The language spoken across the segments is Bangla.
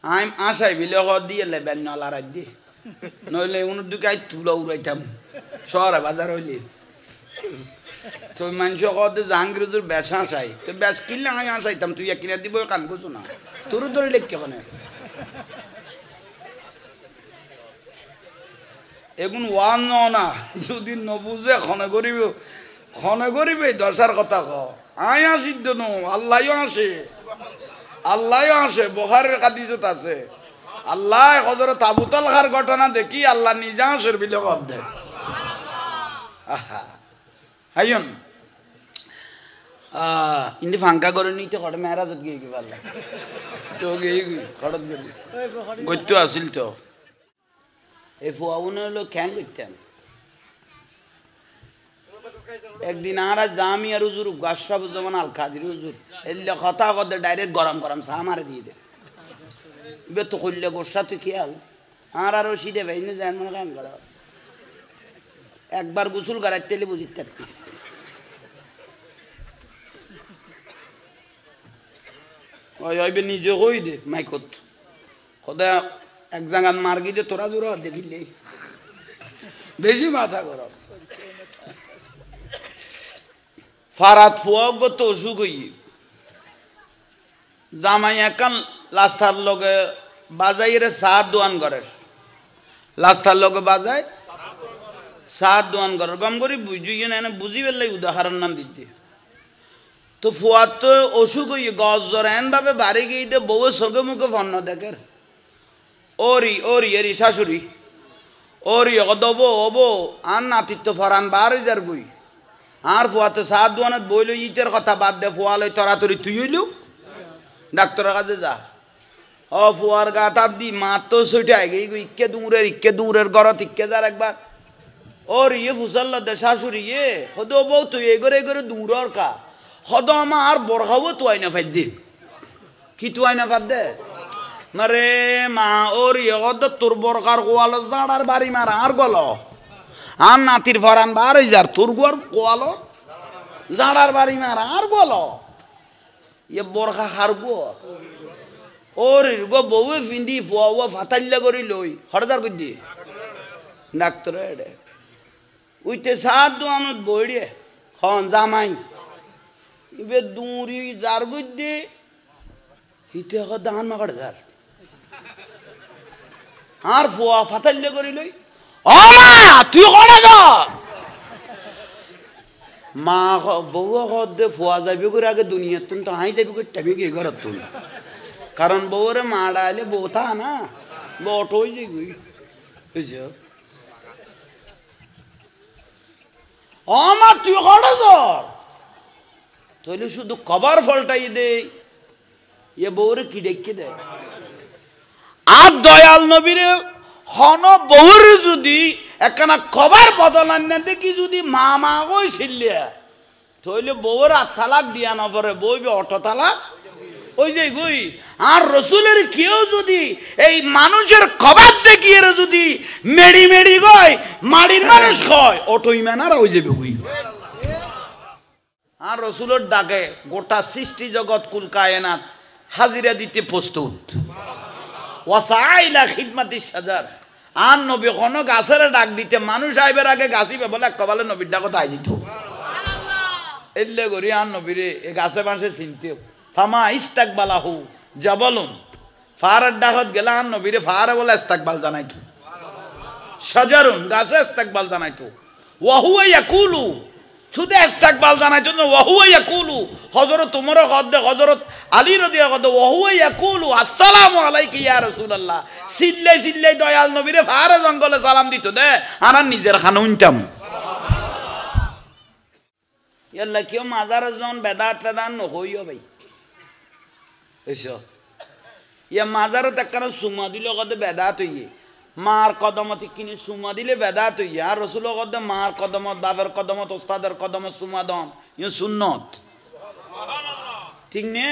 আমি আশাই বিলে দিয়ে লেবেন নলা রাখ দি নইলে উন দুকাই তুলা উড়াইতাম শহরে বাজার হইলে তো মানুষ কদে জাহাঙ্গীর বেশ আসাই তো বেশ কিনলে আমি আসাইতাম তুই কিনে দিব কান করছো না তোর ধরে লেখ কেমনে এখন ওয়ান না যদি নবুঝে ক্ষণে করিবে দশার কথা ক আই আসিদ্দ নো আল্লাহও আসে বখারের কাদিজত আছে আল্লাহ হজর তাবুতল খার ঘটনা দেখি আল্লাহ নিজা আসের বিলে কব দে হাইন ইন্দি ফাঙ্কা করে নিতে কটে মেরাজত গিয়ে কি পারলাম তো গিয়ে খরচ গেলি গত্য আসিল তো এই ফুয়াবুনে হলো খ্যাং করতেন একদিন আর জামি আর হুজুর গাছরাবুজ্জামান আল কাদির হুজুর এলে কথা কথা ডাইরেক্ট গরম গরম চা মারে দিয়ে দে বে তো করলে গোসা তুই খেয়াল আরও সিটে ভাই না যান মনে কেন করা একবার গোসল করার তেলে বুঝিত থাকতি ওই নিজে কই দে মাইকত খোদা এক জায়গায় মার গিয়ে তোরা জোরা দেখিলে বেশি মাথা গরম ফারাত ফুয়াগ তো অসুখ হই জামাই একান লাস্তার লগে বাজাই রে সার দোয়ান করে লাস্তার লগে বাজায় সার দোয়ান করে গম করি বুঝিয়ে না বুঝি পেলাই উদাহরণ নাম দিতে তো ফুয়ার তো অসুখ হই গজ জ্বর এন ভাবে বাড়ি গিয়ে বউ চোখে মুখে ফন্ন দেখের ওরি এরি শাশুড়ি ওরি অদব অবো আর নাতিত্ব ফরান বার যার বই আর ফুয়াতে সাত দোয়ানত বইল ইটের কথা বাদ দে ফুয়ালই তরাতরি তুই হইলু ডাক্তারের কাছে যা ফুয়ার গা তার দি মা তো সইটে আগে ইকে দূরের গরত ইকে যার একবার ওর ফুসাল দে শাশুড়ি হদ বউ তুই এগরে দূরর কা হদ আমা আর বরখাবো তুই না ফাইদ দে কি তুই না ফাদ দে মারে মা ওর হদ তোর বরকার গোয়াল জাড়ার বাড়ি মার আর গল আর নাতির ফরান বার হয়ে যার তোর গোয়ার গোয়ালো জাড়ার বাড়ি মার আর গল বরখা হার গো ওর গো বউ ফিন্দি ফুয়া ফাতাল্লা করি লই হরদার বুদ্ধি ডাক্তার এডে উইতে সাত দোয়ানত বইড়ে খন জামাই ইবে দুরি যার বুদ্ধি হিতে দান মাকাড় যার আর ফুয়া ফাতাল্লা করি লই ও মা তুই কড়া যা মা বউ দে ফুয়া যাবি করে আগে দুনিয়ার তুন তো হাই যাবি করে টাবি গিয়ে ঘর তুন কারণ বউরে মা ডালে বউ থা না বট হয়ে যাই গুই বুঝছ ও মা তুই কড়া জ্বর তাহলে শুধু কবার ফলটাই দে এ বউরে কি ডেকে দেয় আর দয়াল নবীরে হন বউর যদি একখানা কবার বদলান না দেখি যদি মা মা কই ছিলিয়া তাহলে বউর আর তালাক দিয়া না পরে বউ অটো তালাক ওই যে গুই আর রসুলের কেউ যদি এই মানুষের কবার দেখিয়ে যদি মেড়ি মেড়ি গয় মাড়ির মানুষ কয় অটোই ম্যানার ওই যাবে গুই আর রসুলের ডাকে গোটা সৃষ্টি জগৎ কুল কায়নাত হাজিরা দিতে প্রস্তুত ওয়াসাইলা খিদমাতিস সাজার আর নবী কোনো গাছের ডাক দিতে মানুষ আইবার আগে গাছিবে বলে কবালে নবীর ডাকত আই দিত এলে করি আর নবীরে এ গাছে বাঁশে চিনতে ফামা ইস্তাকবালাহু জাবালুন ফারের ডাকত গেলে আর নবীরে ফারে বলে ইস্তাকবাল জানাইতো সাজারুন গাছে ইস্তাকবাল জানাইতো ওয়াহুয়া ইয়াকুলু শুধু ইস্তাকবাল জানাইতো না ওয়াহুয়া ইয়াকুলু হযরত উমর কদে হযরত আলী রাদিয়াল্লাহু আনহু ওয়াহুয়া ইয়াকুলু আসসালামু আলাইকা ইয়া রাসূলুল্লাহ সিল্লাই দয়াল নবীরে ফারে জঙ্গলে সালাম দিত দে আর নিজের খানা উনতাম ইয়াল্লা কেউ মাজারে জন বেদাত বেদান নহইও ভাই এসো ইয়া মাজারে একখানা সুমা দিলে কদে বেদাত হইয়ে মার কদমত কিনে সুমা দিলে বেদাত হইয়ে আর রসুল কদে মার কদমত বাবার কদমত ওস্তাদের কদমত সুমা দন ইয়ে সুন্নত ঠিক নে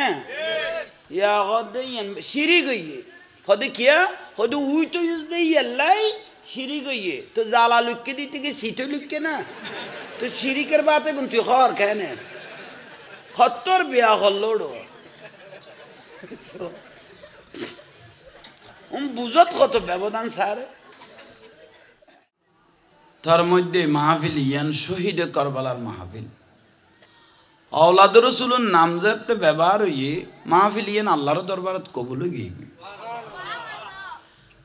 ইয়া কদে শিরিক হইয়ে হদে কিয়া হদে উই তো দে ইয়াল্লাই শিরিক হইয়ে তো জালা লুককে দিতে কি সিটো লুককে না তো শিরিকের বাতে কোন তুই খর কেনে হত্তর বিয়া হল লোড়ো বুঝত কত ব্যবধান স্যার তার মধ্যে মাহফিল ইয়ান শহীদে কারবালার মাহফিল औलाद रसूलुन नामजद व्यवहार हुई माहफिल ये আল্লাহর দরবারত কবুল হয়ে গিয়ে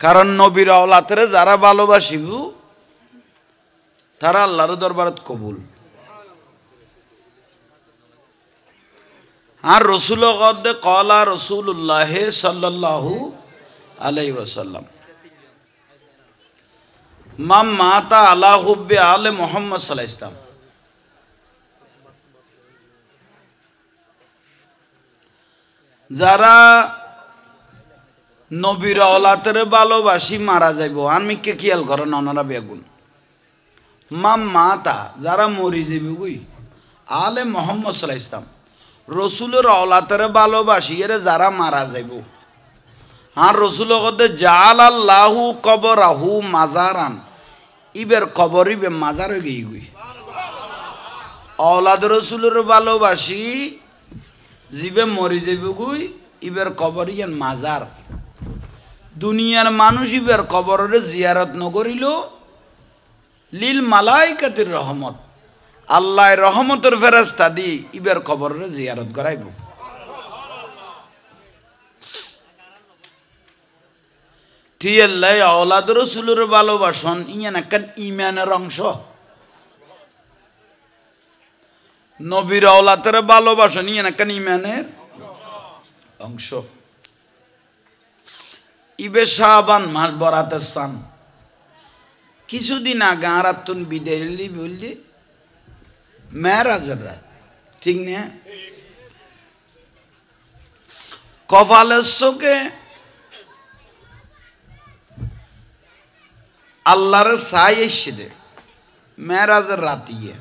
কারণ নবীর औलादরে যারা ভালোবাসিব তারা আল্লাহর দরবারত কবুল আর রাসূল গদে ক্বালা রাসূলুল্লাহ সাল্লাল্লাহু আলাইহি ওয়াসাল্লাম মাম মাতা আলা হুব্বি আলে মুহাম্মদ সাল্লাল্লাহু আলাইহি ওয়াসাল্লাম যারা নবীর औलादরে ভালোবাসি মারা যাইব আমি কে খেয়াল করেন ওনারা বেগুন মাম মাতা যারা মরি যাবে কই আলে মুহাম্মদ সাল্লাল্লাহু আলাইহি ওয়াসাল্লাম রাসূলের औलादরে ভালোবাসি এর যারা মারা যাইব আর রাসূল কদে জালাল্লাহু কবরাহু মাজারান ইবের কবরিবে মাজার হয়ে গই औलाद রাসূলের ভালোবাসি জিবে মরি যাবে কই ইবের কবরিয়ান মাজার দুনিয়ার মানুষ ইবের কবরের জিয়ারত নকরিল লিল মালাইকাতির রহমত আল্লাহর রহমতের ফেরেশতা দি ইবের কবরের জিয়ারত করাইব তিয়াল্লাই औलाद রাসূলের ভালোবাসন ইয়ান একখান ঈমানের অংশ নবীর औलादের ভালোবাসন ইয়ান একখান ঈমানের অংশ ইবে শাবান মাস বরাতের সান কিছুদিন আগে আরাতুন বিদায়লি বললি মেরাজের রাত ঠিক না কপালের চোখে আল্লাহর ছাই এসে দে মেরাজের রাতিয়ে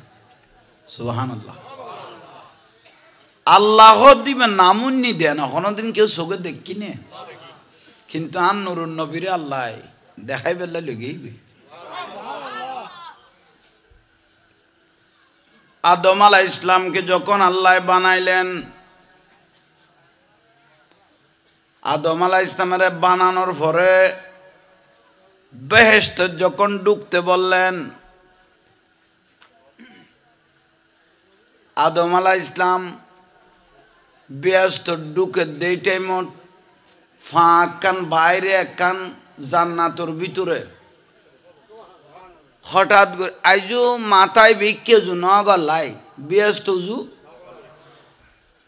সুবহানাল্লাহ আল্লাহ দিবে নামুন্নি দেন কোনোদিন কেউ চোখে দেখি নে কিন্তু আন নুরুন নবীরে আল্লাহ দেখাই বেলা লেগেইবে আদম আলাইহিস ইসলামকে যখন আল্লাহ বানাইলেন আদম আলাইহিস ইসলামের বানানোর পরে বেহেশতে যখন ঢুকতে বললেন আদম আলাইহিস ইসলাম বেহেশত ঢুকে দেই টাইমত ফাঁক কান বাইরে একখান জান্নাতর ভিতরে হঠাৎ করে আইজু মাথায় ভিক্ষে জু নগলাই বেহেশত জু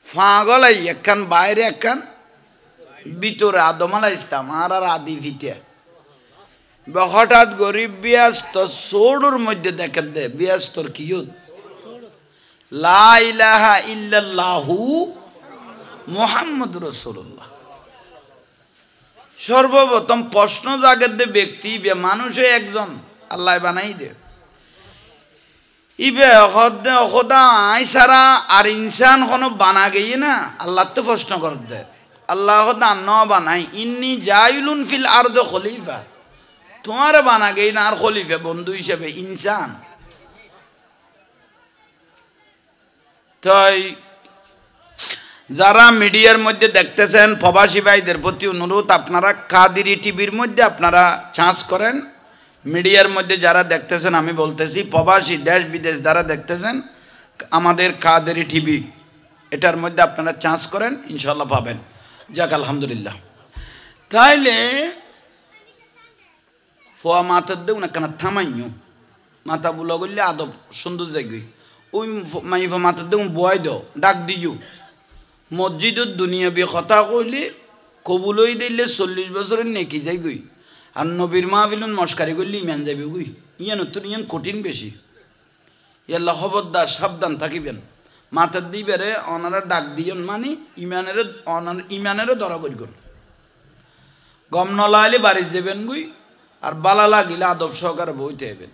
ফাঁগলাই একখান বাইরে একখান ভিতরে আদম আলাইহিস ইসলাম আর আদি ভিতে হঠাৎ গরিব ব্যস্ত সোডুর মধ্যে দেখে দে ব্যস্তর কি লা ইলাহা ইল্লাল্লাহু মুহাম্মাদুর রাসূলুল্লাহ সর্বপ্রথম প্রশ্ন জাগে দে ব্যক্তি বে মানুষে একজন আল্লাহ বানাই দে ইবে খদে খোদা আই সারা আর ইনসান কোনো বানা গেই না আল্লাহ তো প্রশ্ন কর দে আল্লাহ খোদা ন বানাই ইন্নী জাইলুন ফিল আরদ খলিফা তোমার বানা গেই না আর খলিফা বন্ধু হিসেবে ইনসান তাই যারা মিডিয়ার মধ্যে দেখতেছেন প্রবাসী ভাইদের প্রতি অনুরোধ আপনারা কাদেরি টিভির মধ্যে আপনারা চান্স করেন মিডিয়ার মধ্যে যারা দেখতেছেন আমি বলতেছি প্রবাসী দেশ বিদেশ যারা দেখতেছেন আমাদের কাদেরি টিভি এটার মধ্যে আপনারা চান্স করেন ইনশাআল্লাহ পাবেন যাক আলহামদুলিল্লাহ তাইলে ফোয়া মাথার দেউ না কেন থামাইও মাথা বুলা করলে আদব সুন্দর জায়গায় ওই মাইফা মাথার দেউ বয় দাও ডাক দিও মসজিদের দুনিয়াবি কথা কইলে কবুল হয়ে দিলে 40 বছরের নেকি যাই গই আর নবীর মাহফিলুন মস্কারি করলে ইমান যাবে গই ইয়ান তোর ইয়ান কঠিন বেশি ইয়াল্লাহ খবরদার সাবধান থাকিবেন মাথার দিবেরে ওনারা ডাক দিয়ন মানে ইমানের ধরা বলগুন গম নলাইলে বাড়ি যাবেন গুই আর বালা লাগিলে আদব সহকারে বইতে হবেন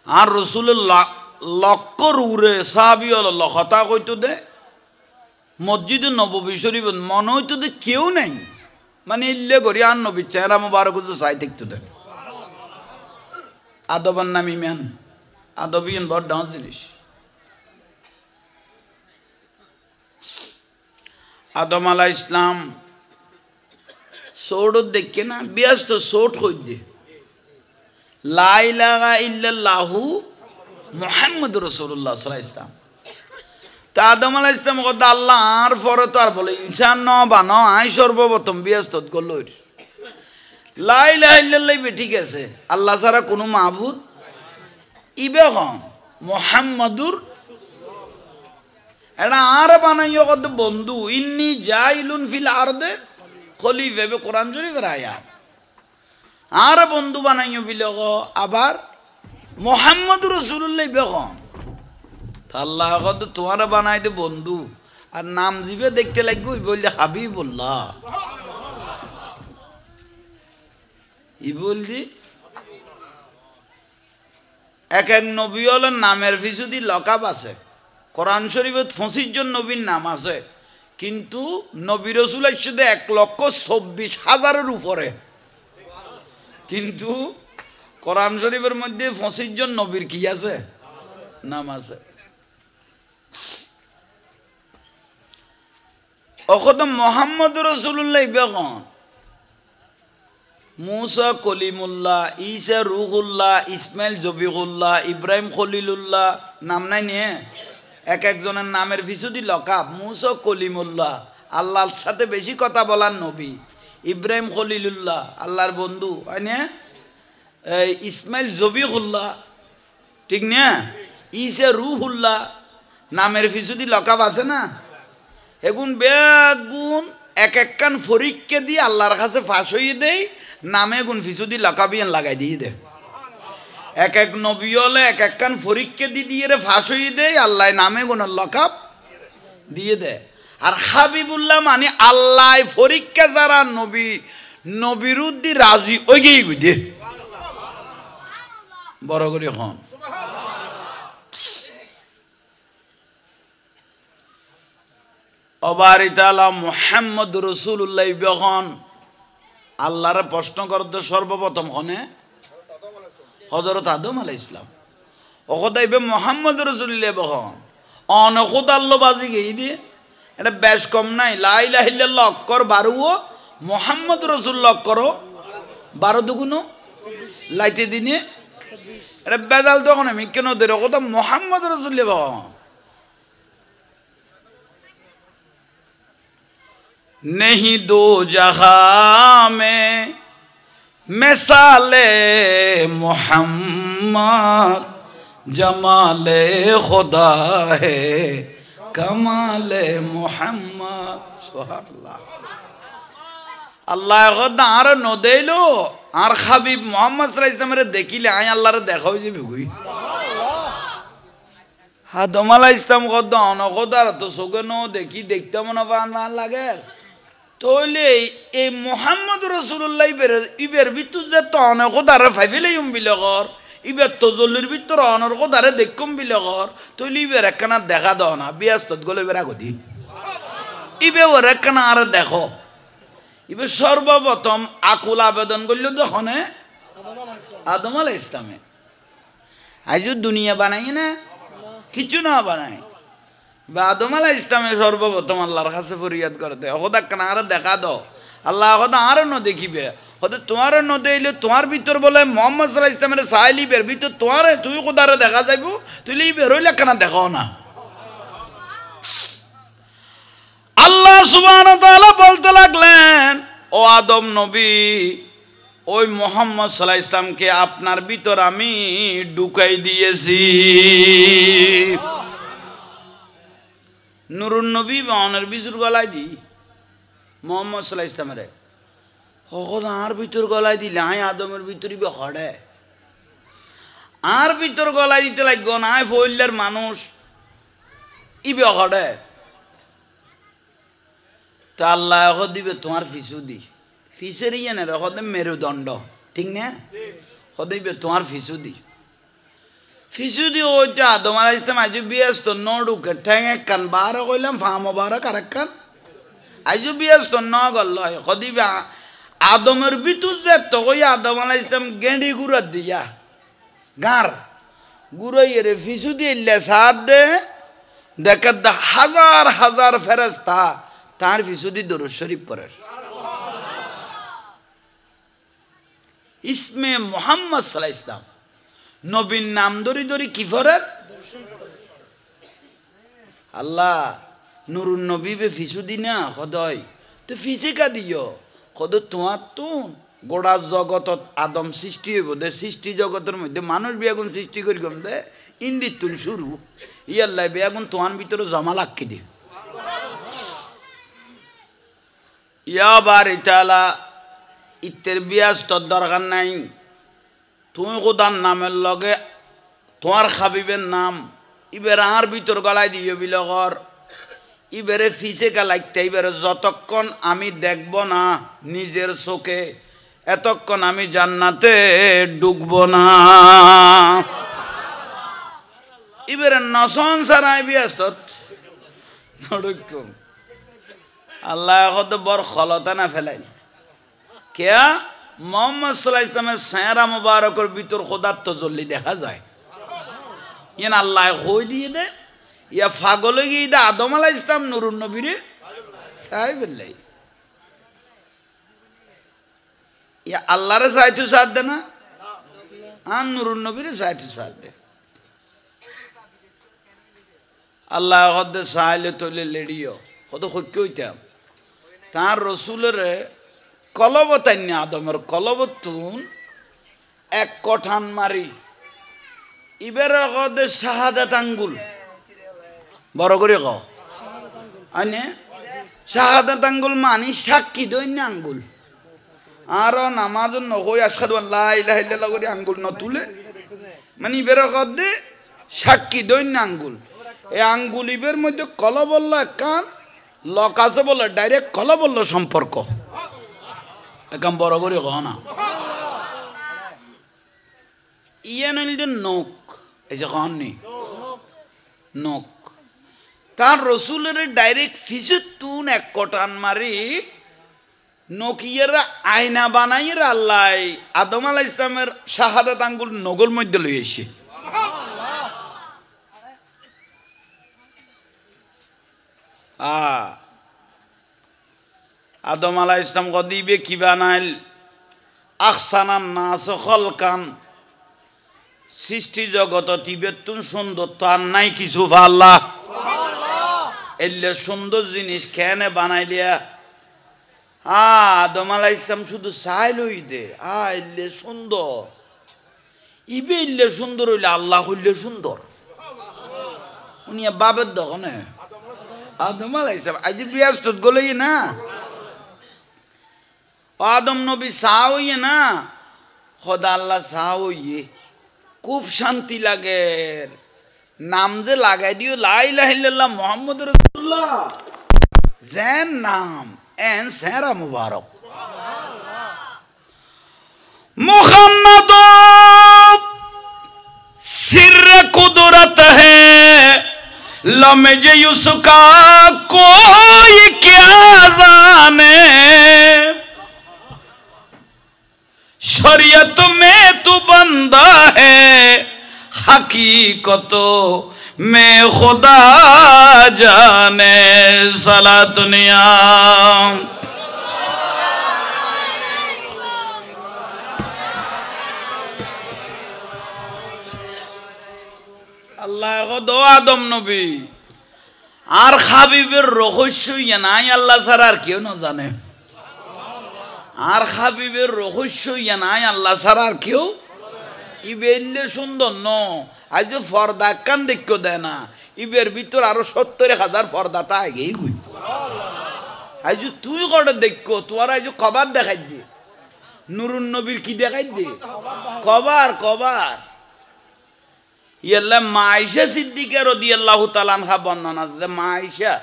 আর রাসূলুল্লাহ লক্কর উরে সাহাবী হল কথা কইতো দে মসজিদে নববী শরীফ মনে হইতো দে কেউ নাই মানে ইল্লে করি আর নবীর চেহারা মোবারক চাই দেখতো দে আদবের নাম ইমান আদব ইন বড় ডাউন জিনিস আদম আলাইহিস ইসলাম সোট দেখে না ব্যস্ত সোট কই দে লা ইলাহা ইল্লাল্লাহু মুহাম্মাদুর রাসূলুল্লাহ সাল্লাল্লাহু আলাইহি ওয়াসাল্লাম তা আদম আলাইহিস সালাম কথা আল্লাহ আর পরে তো আর বলে ইনসান ন বানো আই সর্বপ্রথম ব্যস্ত করল লা ইলাহা ইল্লাল্লাহ ঠিক আছে আল্লাহ ছাড়া কোনো মাবুদ ইবে হন মুহাম্মাদুর এটা আর বানাইও কত বন্ধু ইন্নি জাইলুন ফিল আরদে খলিফা বে কোরআন শরীফের আয়াত আর বন্ধু বানাইও বিলে আবার মুহাম্মাদুর রাসূলুল্লাহ বেখন আল্লাহ কত তোমার বানাই দে বন্ধু আর নাম জিবে দেখতে লাগবে বললে হাবিবুল্লাহ ই বলছি এক এক নবী হলেন নামের পিছুদি লকাব আছে কোরআন শরীফে 25 জন নবীর নাম আছে কিন্তু নবী রাসূল একসাথে 1,24,000-এর উপরে কিন্তু কোরআন শরীফের মধ্যে 25 জন নবীর কি আছে নাম আছে অখত মুহাম্মদ রাসূলুল্লাহ বেগন মুসা কলিমুল্লাহ ঈসা রূহুল্লাহ ইসমাইল জবিহুল্লাহ ইব্রাহিম খলিলুল্লাহ নাম নাই নিয়ে এক একজনের নামের পিছুদি লকাব মুসা কলিমুল্লাহ আল্লাহর সাথে বেশি কথা বলার নবী ইব্রাহিম খলিলুল্লাহ আল্লাহর বন্ধু হয় না ইসমাইল জবিহুল্লাহ ঠিক না ঈসা রূহুল্লাহ নামের পিছুদি লকাব আছে না এখন বেগুন এক একখান ফরিককে দিয়ে আল্লাহর কাছে ফাঁস হয়ে দেয় নামে গুণ ফিসুদি লকাবিয়ান লাগাই দিয়ে দে এক এক নবী হলে এক একখান ফরিককে দিয়ে রে ফাঁস হয়ে দেয় আল্লাহ নামে গুণ লকাব দিয়ে দে আর হাবিবুল্লাহ মানে আল্লাহ ফরিককে যারা নবী নবীরুদ্দি রাজি ওই গিয়ে দে বড় করে হন অবারিতালা মুহাম্মদ রাসূলুল্লাহ বেগন আল্লাহর প্রশ্ন করতে সর্বপ্রথম হনে হযরত আদম আলাইহিস সালাম ওখদাইবে মুহাম্মদ রাসূলুল্লাহ বেগন অনখুদ আল্লাহ বাজি গই দিয়ে এটা বেশ কম নাই লা ইলাহা ইল্লাল্লাহ অক্ষর 12 মুহাম্মদ রাসূলুল্লাহ অক্ষর 12 দুগুণ লাইতে দিনে এটা বেজাল তখন আমি কেন দের কথা মুহাম্মদ রাসূলুল্লাহ বেগন नहीं दो जहां में मिसाले मोहम्मद जमाले खुदा है कमाले मोहम्मद सुभानअल्लाह अल्लाह खुदा आर न देलो आर हबीब मोहम्मद सल्लल्लाहु अलैहि वसल्लम रे देखिले आय अल्लाह रे देखाओ जे बिगुई आदम अलैहिस सालाम खुदा अन खुदा तो सोगनो देखी देखते मन ना लागे তোলে এই মুহাম্মদ রাসূলুল্লাহ ইবের ভিতর যে তো অনেক কোদারে ফাইলেইম বিলগর ইবের তো জলির ভিতর অনর কোদারে দেখকুম বিলগর তোলে ইবের একখানা দেখা দাও না বিয়াস্তত গলে বেরা গদি ইবে ওর একখানা আর দেখো ইবে সর্বপ্রথম আকুল আবেদন করল তখনে আদম আলাইহিস সালামে আজও দুনিয়া বানাই না কিছু না বানাই আদম আলাইহিস সালামের সর্বপ্রথম আল্লাহর কাছে ফরিয়াদ করতে ওদা কেন আর দেখা দাও আল্লাহ ওদা আরো ন দেখিবে ওদা তোমার ন দেইলে তোমার ভিতর বলে মুহাম্মদ সাল্লাল্লাহু আলাইহি ওয়াসাল্লামের সাইলিবের ভিতর তোমার তুই কোদারে দেখা যাইব তুই বেরোইলে কেন দেখাও না আল্লাহ সুবহানাহু ওয়া তাআলা বলতে লাগলেন ও আদম নবী ওই মুহাম্মদ সাল্লাল্লাহু আলাইহি ওয়াসাল্লামকে আপনার ভিতর আমি ঢুকাই দিয়েছি নুরুন নবী বানের বিজুর গলায় দি মুহাম্মদ সাল্লাল্লাহু আলাইহি ওয়াসাল্লামের হকন আর ভিতর গলায় দিলে আই আদমের ভিতরই বে হড়ে আর ভিতর গলায় দিতে লাগো না আই ফইলার মানুষ ইবে হড়ে তা আল্লাহ হক দিবে তোমার ফিসু দি ফিসের ইয়ে না হক মেরুদণ্ড ঠিক না হদিবে তোমার ফিসু দি ফিসুদি ওইটা আদম আলাইহিস সালাম আজু ব্যস্ত নড়ুকে ঠেঙে কান বার কইলাম ফা মোবারক আরেকখান আজু ব্যস্ত ন গল কদিবে আদমের ভিতর যে তো কই আদম আলাইহিস সালাম গেঁড়ি গুড়া দিয়া গার গুড়াই রে ফিসুদি ইল্লে সাদ দে দেখে হাজার হাজার ফেরেশতা তার ফিসুদি দরুদ শরীফ পড়ে ইসমে মোহাম্মদ সাল্লাল্লাহু আলাইহি ওয়াসাল্লাম নবীর নাম ধরি ধরি কি ফরার আল্লাহ নুরুন নবী বে ফিসু দিনা খদয় তো ফিসে কা দিও খদ তোমার তো গোড়া জগতত আদম সৃষ্টি হইব দে সৃষ্টি জগতের মধ্যে মানুষ বিয়াগুন সৃষ্টি করি গম দে ইন্দির তুল শুরু ইয়াল্লাই বিয়াগুন তোমার ভিতরে জমা লাক্কি দি ইয়া বারি তাআলা ইত্তের বিয়াস তোর দরকার নাই তুমি খোদার নামের লগে তোমার হাবিবের নাম ইবের আর ভিতর গলায় দিও বিলগর ইবেরে ফিসে গালাইতে ইবেরে যতক্ষণ আমি দেখব না নিজের চোখে এতক্ষণ আমি জান্নাতে ঢুকব না ইবেরে নসন সারাই বিয়াস নড়কম আল্লাহ কত বড় খলতা না ফেলাই কেয়া মোহাম্মদ সাল্লাল্লাহু আলাইহি ওয়াসাল্লামের চেহারা মুবারকের ভিতর খোদার তজল্লি দেখা যায় ইয়ান আল্লাহ কই দিয়ে দে ইয়া পাগল হয়ে গিয়ে আদম আলাইহিস সালাম নুরুন নবীরে সাহেবুল্লাহ ইয়া আল্লাহরে সাইতু সাথ দে না আর নুরুন নবীরে সাইতু সাথ দে আল্লাহ হদ্দে সাইলে তোলে লেড়িও কত হইকে হইতাম তার রসুলের কলবতান্য আদমের কলবতুন এক কঠান মারি ইবের কদে শাহাদাত আঙ্গুল বড় করে ক আনে শাহাদাত আঙ্গুল মানি সাক্ষী দৈন্য আঙ্গুল আর নামাজ নকই আশহাদু আল্লা ইলাহা ইল্লাল্লাহ করে আঙ্গুল ন তুলে মানে ইবের কদে সাক্ষী দৈন্য আঙ্গুল এই আঙ্গুল ইবের মধ্যে কলবল্ল কান লক আছে বলে ডাইরেক্ট কলবল্ল সম্পর্ক একাম বড় করে ক না ইয়ে নইলে নখ এই যে কননি নখ তার রসুলের ডাইরেক্ট ফিসুত তুন এক কটান মারি নকিয়েরা আয়না বানাইয়ের আল্লাহ আদম আলাইহিস সালামের শাহাদাত আঙ্গুল নগল মধ্যে লই এসে আদম আলাইহিস সালাম গদিবে কি বানাইল আহসানান নাস খলকান সৃষ্টি জগত তিবেতুন সুন্দর তো আর নাই কিছু আল্লাহ এলে সুন্দর জিনিস কেনে বানাইলিয়া আদম আলাইহিস সালাম শুধু চাইলই দে এলে সুন্দর ইবে ইলে সুন্দর হইলে আল্লাহ হইলে সুন্দর উনি বাবের দোকানে আদম আলাইহিস সালাম আজ ব্যস্ত গলেই না আদম নবী সাহইয়ে না খোদা আল্লাহ সাহইয়ে খুব শান্তি লাগে নাম যে লাগাই দিও লা ইলাহা ইল্লাল্লাহ মুহাম্মদুর রাসূলুল্লাহ জেন নাম এন সেরা মুবারক মুহাম্মদ सिर कुदरत है लम्हे उसका कोई क्या जाने शरीयत में तू बंदा है हकीकत में खुदा जाने सला दुनिया আল্লাহ দো আদম নবী আর হাবিবের রহস্য ইয়ে নাই আল্লাহ ছাড়া আর কেউ না জানে আর হাবিবের রহস্য ইয়ে নাই আল্লাহ ছাড়া আর কেউ ইবেলে সুন্দর ন আজ ফর্দা কান দেখো দেয় না ইবের ভিতর আরো 70,000 পর্দাটা আগেই গুই আজ তুই কটা দেখো তোমার আজ কবার দেখাই দে নুরুন নবীর কি দেখাই দে কবার কবার ইয়াল্লা মা আয়েশা সিদ্দিকা রাদিয়াল্লাহু তাআলা আনহা বর্ণনা যে মা আয়েশা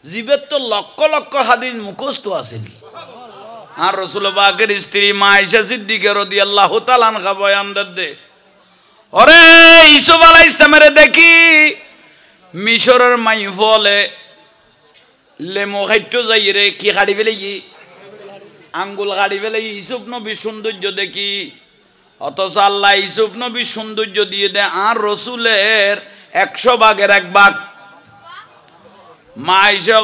জীবের তো লক্ষ লক্ষ হাদিস মুখস্থ আছে আর রাসূল পাকের স্ত্রী মা আয়েশা সিদ্দিকা রাদিয়াল্লাহু তাআলা আনহা বয়ান দে ওরে ইউসুফ আলাইহিস সালামের দেখি মিশরের মাই বলে লেমো খাইতো যাই রে কি গাড়ি ফেলে আঙ্গুল গাড়ি ফেলে ইউসুফ নবী সৌন্দর্য দেখি অথচ আল্লাহ ইউসুফ নবী সৌন্দর্য দিয়ে দেয় আর রসুলের 100 ভাগের 1 ভাগ মা আয়েশা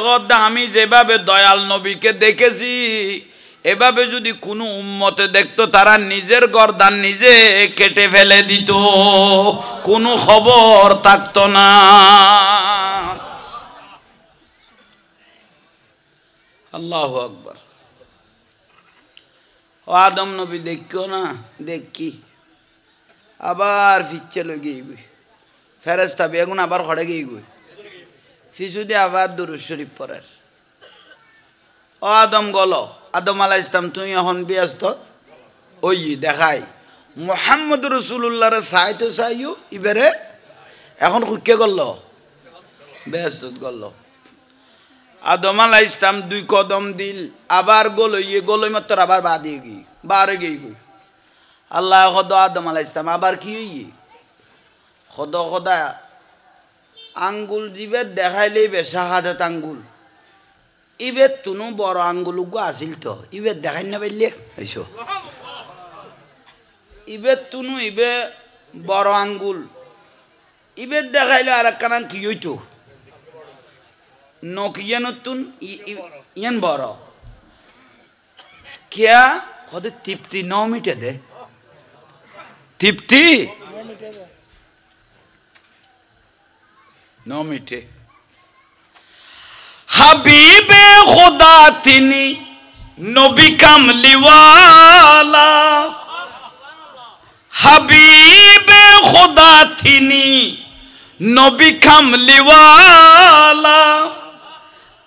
আমি যেভাবে দয়াল নবীকে দেখেছি এভাবে যদি কোনো উম্মতে দেখতো তারা নিজের গর্দান নিজে কেটে ফেলে দিত, কোনো খবর থাকতো না। আল্লাহু আকবার। আদম নবী দেখিও না, দেখি আবার ফিচ্ছে লগে গই, ফেরেস্তা বেগুন আবার খড়ে গিয়ে গই, ফিসু দিয়ে আবার দুরূদ শরীফ পড়ার। ও আদম গল, আদম আলাইহিস সালাম তুই এখন ব্যস্ত, ওই দেখাই মুহাম্মদ রাসূলুল্লাহর সাইতো চাইও ইবারে এখন খুঁজে গেল, ব্যস্ত গেল। আদম আলাইহিস সালাম 2 কদম দিল, আবার গলই মাত্র আবার বাদিয়ে গই, বারে গই। আল্লাহ খদ আদম আলাইহিস সালাম আবার কি হইয়ে খদা আঙ্গুল জিবে দেখাইলেই বে শাহাদাত আঙ্গুল, ইবে তুনু বড় আঙ্গুল গো আসিল তো, ইবে দেখাই না পাইলে এইসো, ইবে তুনু ইবে বড় আঙ্গুল, ইবে দেখাইলে আর একখান কি হইতো নকিয়া নতুন ইয়ান বড় কিয়া খদে তৃপ্তি 9 মিটে দে, তৃপ্তি 9 মিটে। হাবিবে খুদা তিনি নবী কামলিওয়ালা, হাবিবে খুদা তিনি নবী কামলিওয়ালা,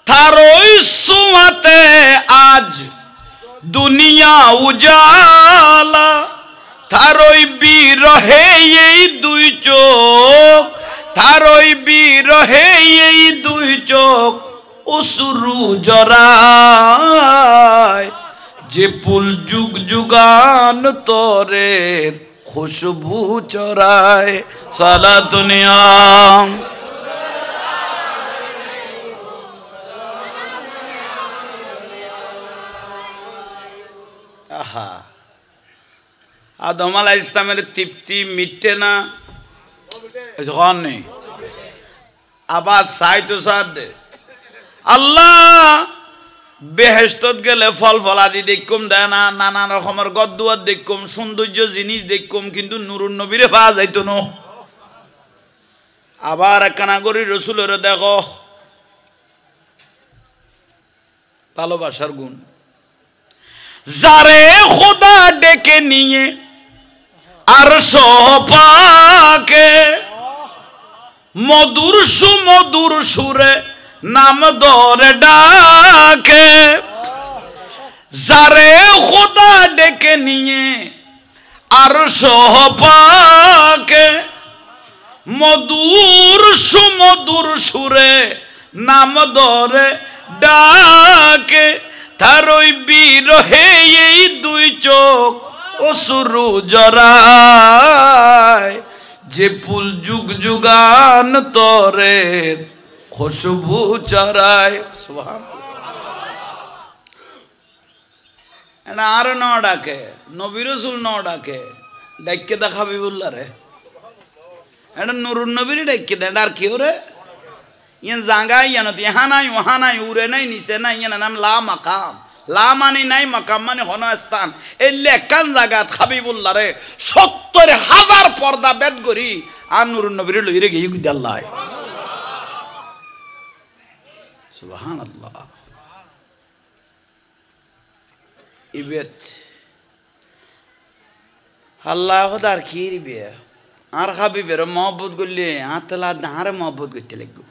তারই সুয়াতে আজ দুনিয়া উজালা, তারই বিরহে এই 2 চোখ, তারই বিরহে এই 2 চোখ অশ্রু জরায়, যে ফুল যুগ যুগান তরে খুশবু চরায়। সালাতুনিয়া আহা, আদম আলাইহিস সালামের তৃপ্তি মিটে না যখন নেই, আবার সাইতো সাদ দে। আল্লাহ বেহেশতত গেলে ফল ফলাদি দেখুম দেয় না, নানা রকমের গদ্দুয়ার দেখুম, সৌন্দর্য জিনিস দেখুম, কিন্তু নুরুন নবীরে পাওয়া যাইতো না। আবার একখানা করি রসুলের দেখো ভালোবাসার গুণ, যারে খোদা ডেকে নিয়ে আরশ পাকে মধুর সুমধুর সুরে নাম ধরে ডাকে, যারে খোদা ডেকে নিয়ে আরশ পাকে মধুর সুমধুর সুরে নাম ধরে ডাকে, তার ওই বিরহে এই 2 চোখ অশ্রু জরায়, যে ফুল যুগ যুগান তরে খুশবু চরায়। সুবহানাল্লাহ। আর ন ডাকে নবী রাসূল ন ডাকে, ডাইকে দা হাবিবুল্লাহ রে, এটা নুরুন নবীর ডাইকে দেন। আর কি ওরে ইয়ান জাঙ্গাই ইয়ানত ইহা নাই ওহা নাই, উড়ে নাই নিচে নাই, ইয়ান নাম লা মাকাম, লা মানে নাই, মাকাম মানে হন স্থান। এলে কান জাগাত হাবিবুল্লাহ রে 70,000 পর্দা বেদ করি আর নুরুন নবীর লইরে গিয়ে গুদ আল্লাহ। সুবহানাল্লাহ। ইবেত আল্লাহ খোদার কি রিবে আর হাবিবের মহব্বত করলে আতলা দাঁড়ে মহব্বত করতে লাগবে।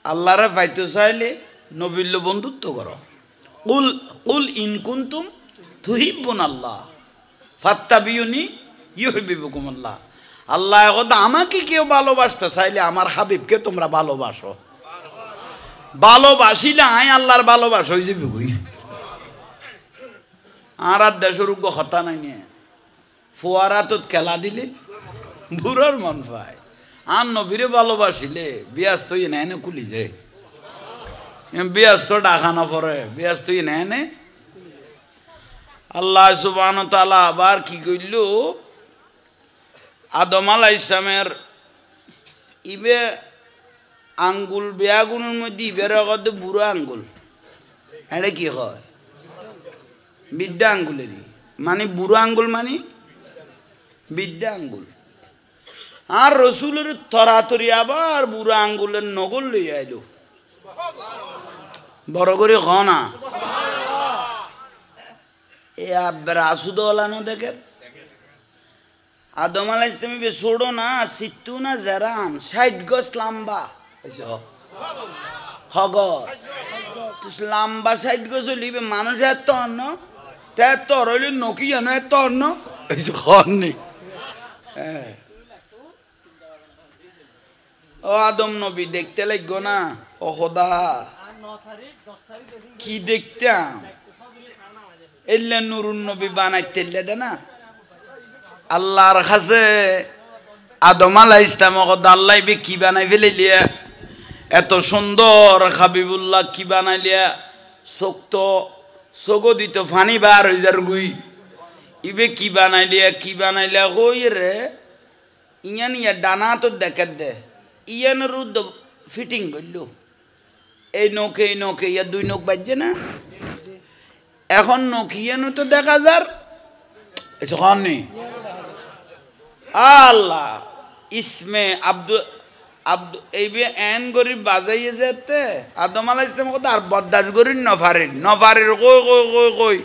আল্লাহরে পাইতে চাইলে নবীর বন্ধুত্ব করো। কুল কুল ইন কুনতুম তুহিব্বুনাল্লাহ ফাত্তাবিউনি ইউহিব্বুকুমুল্লাহ। আল্লাহ কথা আমাকে কেউ ভালোবাসতে চাইলে আমার হাবিবকে তোমরা ভালোবাসো, ভালোবাসিলে আয় আল্লাহর ভালোবাসা হয়ে যাবে। কই আর দেশের উগ্র হতা নাই নিয়ে ফোয়ারা তো খেলা দিলে বুড়ার মন পায়। আর নবীরে ভালোবাসিলে বিয়াস্ত নেয় না কুলি যায়, বিয়াস্ত ডাকা না পরে বিয়াস্ত নেয় নে। আল্লাহ সুবহানাহু ওয়া তাআলা আবার কি কইল, আদম আলাইহিস সালামের ইবে আঙ্গুল বেয়াগুনের মধ্যে ইবের আগতে বুড়ো আঙ্গুল, এটা কি হয় বিদ্যা আঙ্গুলেরই মানে বুড়ো আঙ্গুল মানে বিদ্যা আঙ্গুল আর রসুলের তরাতরি আবার বুড়ো আঙ্গুলের নগল লই আইলো বড় করে হ না এ আব্বার আসুদ ওলানো দেখে আদম আলাইহিস সালাম বে ছোড়ো না সিট্টু না জারান 60 গজ লম্বা হগ লম্বা 60 গজ লিবে মানুষ এত অন্য তে তোর হইলে নকি জানো এত অন্য এসে খননি ও আদম নবী দেখতে লাগো না ও খোদা কি দেখতাম এল্লে নুরুন নবী বানাইতে দে না আল্লাহর কাছে আদম আলাইহিস সালাম আল্লাহ বে কি বানাই ফেলিলিয়া এত সুন্দর হাবিবুল্লাহ কি বানাইলিয়া শক্ত সগদিত ফানি বার হয়ে যার গুই ইবে কি বানাইলিয়া কই রে ইয়ান ইয়া ডানা তো দেখে দে ইয়ান রুদ ফিটিং করলো এই নৌকে ইয়া দুই নৌক বাজছে না এখন নৌকিয়ানো তো দেখা যার এখন নেই আল্লাহ ইসমে আব্দু এই বে এন গরিব বাজাইয়ে যেতে আদম আলাইহিস সালাম কথা আর বদাস গরিব নফারের কই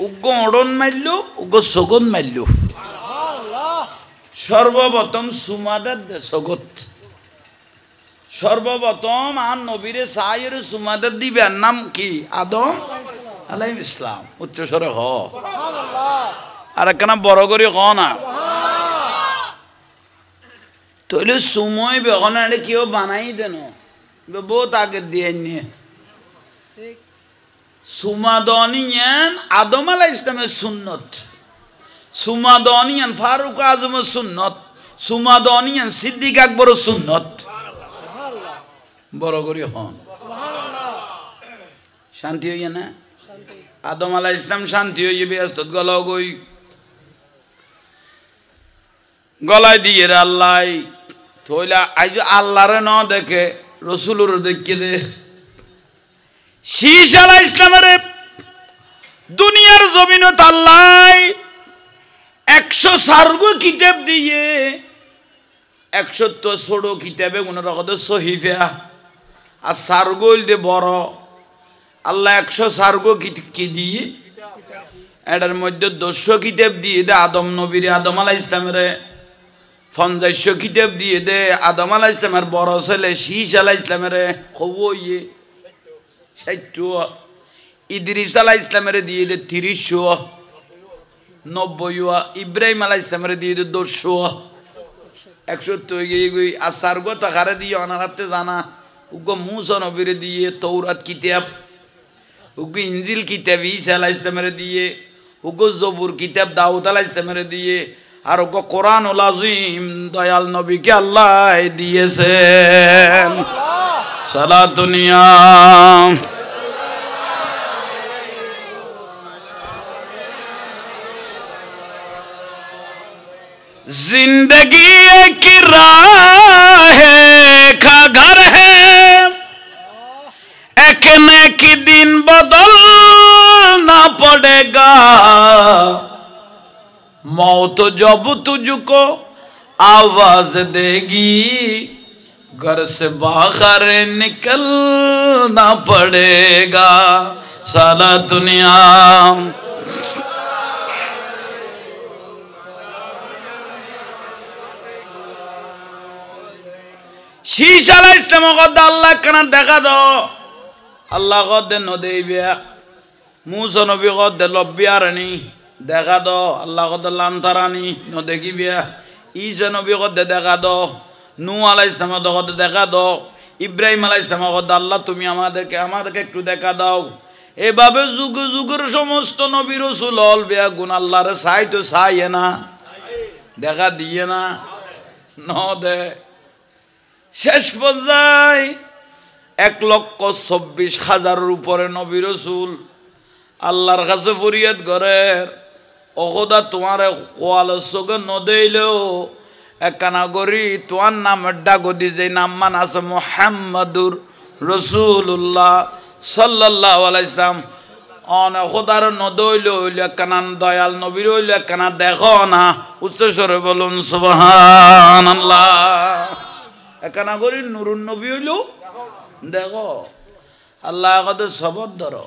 উগ্গ ওড়ন মারলো উগ্গ সগন মারলো সর্বপ্রথম সুমাদাত সগত সর্বপ্রথম আর নবীরে সাইয়ের সুমাদাত দিবেন নাম কি আদম আলাইহিস সালাম উচ্চস্বরে হ আর একখানা বড় করে হ না তাহলে সময় বেগনা কেউ বানাই দেন বহুত আগে দিয়ে নিয়ে সুমাদনিয়ান আদম আলাইহিস সালামের সুন্নত সুমাদনিয়ান ফারুক আজমের সুন্নত সুমাদনিয়ান সিদ্দিক আকবরের সুন্নত বড় করে হন শান্তি হইয়া না আদম আলাইহিস সালাম শান্তি হইয়ে ব্যস্ত গলাও গই গলায় দিয়ে রে আল্লাহ থইলা আজ আল্লাহরে ন দেখে রসুলের দেখে দে শীষ আলাইহিস সালামের দুনিয়ার জমিনত আল্লাহ 100 সারগো কিতাব দিয়ে 100 তো ছোট কিতাবে কোন রকম সহিফা আর সারগোল দে বড় আল্লাহ 100 সারগো কি দিয়ে এটার মধ্যে 200 কিতাব দিয়ে দে আদম নবীর আদম আলাইহিস সালামের 50 কিতাব দিয়ে দে আদম আলাইহিস সালামের বড় ছেলে শীষ আলাইহিস সালামের কবইয়ে 60 ইদ্রিস আলাইহিস সালামের দিয়ে দে 30 90 ইব্রাহিম আলাইহিস সালামের দিয়ে দে 200 100 হয়ে গই আর সারগো তাকারে দিয়ে অনারাতে জানা উগো মুসা নবীর দিয়ে তৌরাত কিতাব উগো ইনজিল কিতাব ঈসা আলাইহিস সালামের দিয়ে উগো জবুর কিতাব দাউদ আলাইহিস সালামের দিয়ে আর উগো কোরআনুল আযীম দয়াল নবীকে আল্লাহ দিয়েছেন সালাতুনিয়া जिंदगी एक राह है का घर है एक न एक दिन बदलना पड़ेगा मौत जब तुझको आवाज देगी घर से बाहर निकलना पड़ेगा साला दुनिया শীষ আলাইহিস সালাম কদ আল্লাহ কেন দেখা দাও আল্লাহ কদ ন দেইবা মুসা নবী কদ লব্বিয়ারনি দেখা দাও আল্লাহ কদ লান্তারানি ন দেখিবা ঈসা নবী কদ দেখা দাও নূহ আলাইহিস সালাম কদ দেখা দাও ইব্রাহিম আলাইহিস সালাম কদ আল্লাহ তুমি আমাদেরকে একটু দেখা দাও এভাবে যুগ যুগের সমস্ত নবী রাসূল হল বিয়া গুণ আল্লাহর চাই তো চাইয়ে না দেখা দিয়ে না ন দে শেষ পর্যায়ে 1,24,000 উপরে নবী রাসূল আল্লাহর কাছে ফরিয়াদ করে ও খোদা তোমার কোয়াল সগ নদেইলেও একখানা করি তোমার নাম ডাকো দি যে নাম মান আছে মুহাম্মাদুর রাসূলুল্লাহ সাল্লাল্লাহু আলাইহি সাল্লাম অন খোদার নদইল হইল কানান দয়াল নবীর হইল কানা দেখো না উচ্চ স্বরে বলুন সুবহানাল্লাহ একানা করি নুরুন নবী হইল দেখো আল্লাহ কত শপথ ধরো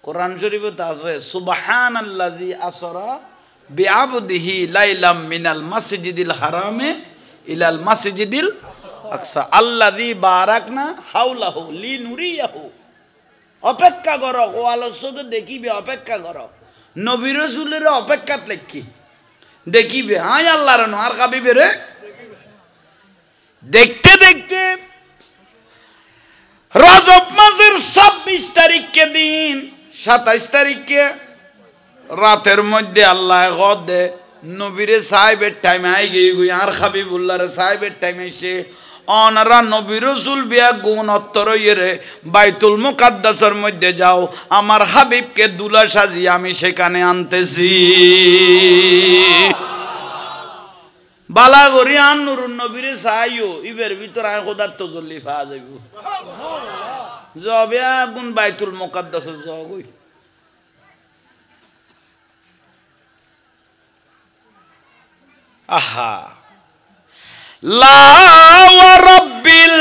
কোরআন শরীফে তা আছে সুবহানাল্লাযী আসরা বিআবদিহি লাইলাম মিনাল মাসজিদিল হারামে ইলাল মাসজিদিল আকসা আল্লাযী বারাকনা হাওলাহু লিনুরিয়াহু অপেক্ষা করো ওয়ালসকে দেখিবে অপেক্ষা করো নবী রাসূলের অপেক্ষাত লাগকি দেখিবে হায় আল্লাহর আর কাবিবে রে দেখতে দেখতে রজব মাসের 26 তারিখে দিন 27 তারিখে রাতের মধ্যে আল্লাহ গদে নবীরে সাহেবের টাইম আই গই আর হাবিবুল্লাহর সাহেবের টাইম এসে অনারা নবী রাসূল বিয়া গুণ অত্তর ইরে বাইতুল মুকাদ্দাসের মধ্যে যাও আমার হাবিবকে দুলা সাজিয়ে আমি সেখানে আনতেছি বালা করি আন নুরুন নবীরে সাইও ইবের ভিতর আয় খোদার তজল্লি পাওয়া যাইব যবে গুণ বাইতুল মুকাদ্দাসে যাও গই আহা লা ওয়া রাব্বিল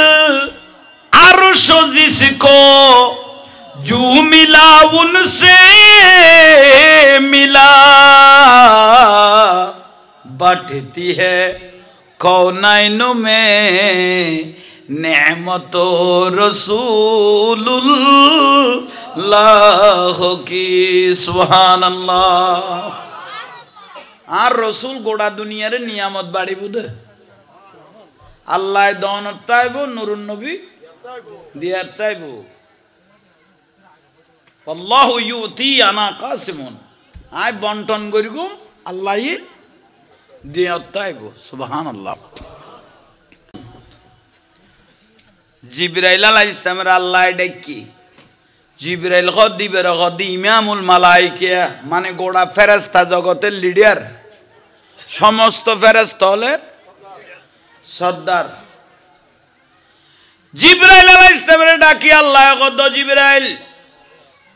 আরশ জিসকো জু মিলা উনসে মিলা বাটতি है कौनाइनों में नेमत रसूलुल्लाह की सुबहानल्लाह আর রসুল গোড়া দুনিয়ার নিয়ামত বাড়ি বুধে আল্লাহ দন তাইব নুরুন নবী দিয়ার তাইব আল্লাহু ইউতি আনা কাসিমুন আই বন্টন করিব আল্লাহ দিয়ার তাইব সুবহানাল্লাহ জিবরাইল আলাইহিস সালামের আল্লাহ ডাকি জিবরাইল গদিবের গদি ইমামুল মালায়েকা মানে গোড়া ফেরেশতা জগতের লিডার সমস্ত ফেরেশতা হলেন সর্দার জিবরাইল আলাইহিস সালামের ডাকি আল্লাহ গদ জিবরাইল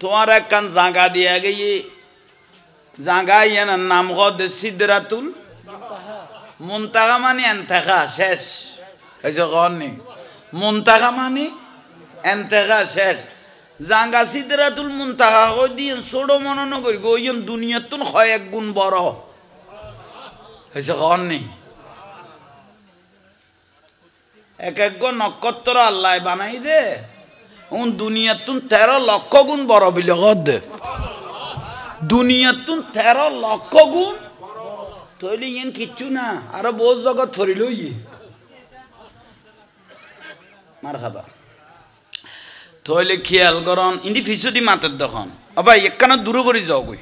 তোমার একখান জায়গা দিয়া গিয়ে জায়গা ইয়ার নাম গদ সিদরাতুল মুনতাহা মানে এন্তেখা শেষ এই যে গনি মুনতাহা মানে এন্তেখা শেষ জাঙ্গা সিদরাতুল মুনতাহা কই দিন ছোট মনন করি গইন দুনিয়াতুন কয়েক গুণ বড় হইছে গনি এক এক নক্ষত্র আল্লাহ বানাই দে উন দুনিয়াতুন 13 লক্ষ গুণ বড় বিলে গদ দুনিয়াতুন 13 লক্ষ গুণ তইলে ইন কিচ্ছু না আর বহু জগৎ ফরিল ই মারহাবা তইলে খেয়াল করন ইন্দি ফিসুদি মাতের দখন আবার একখানা দূর করে যাও গই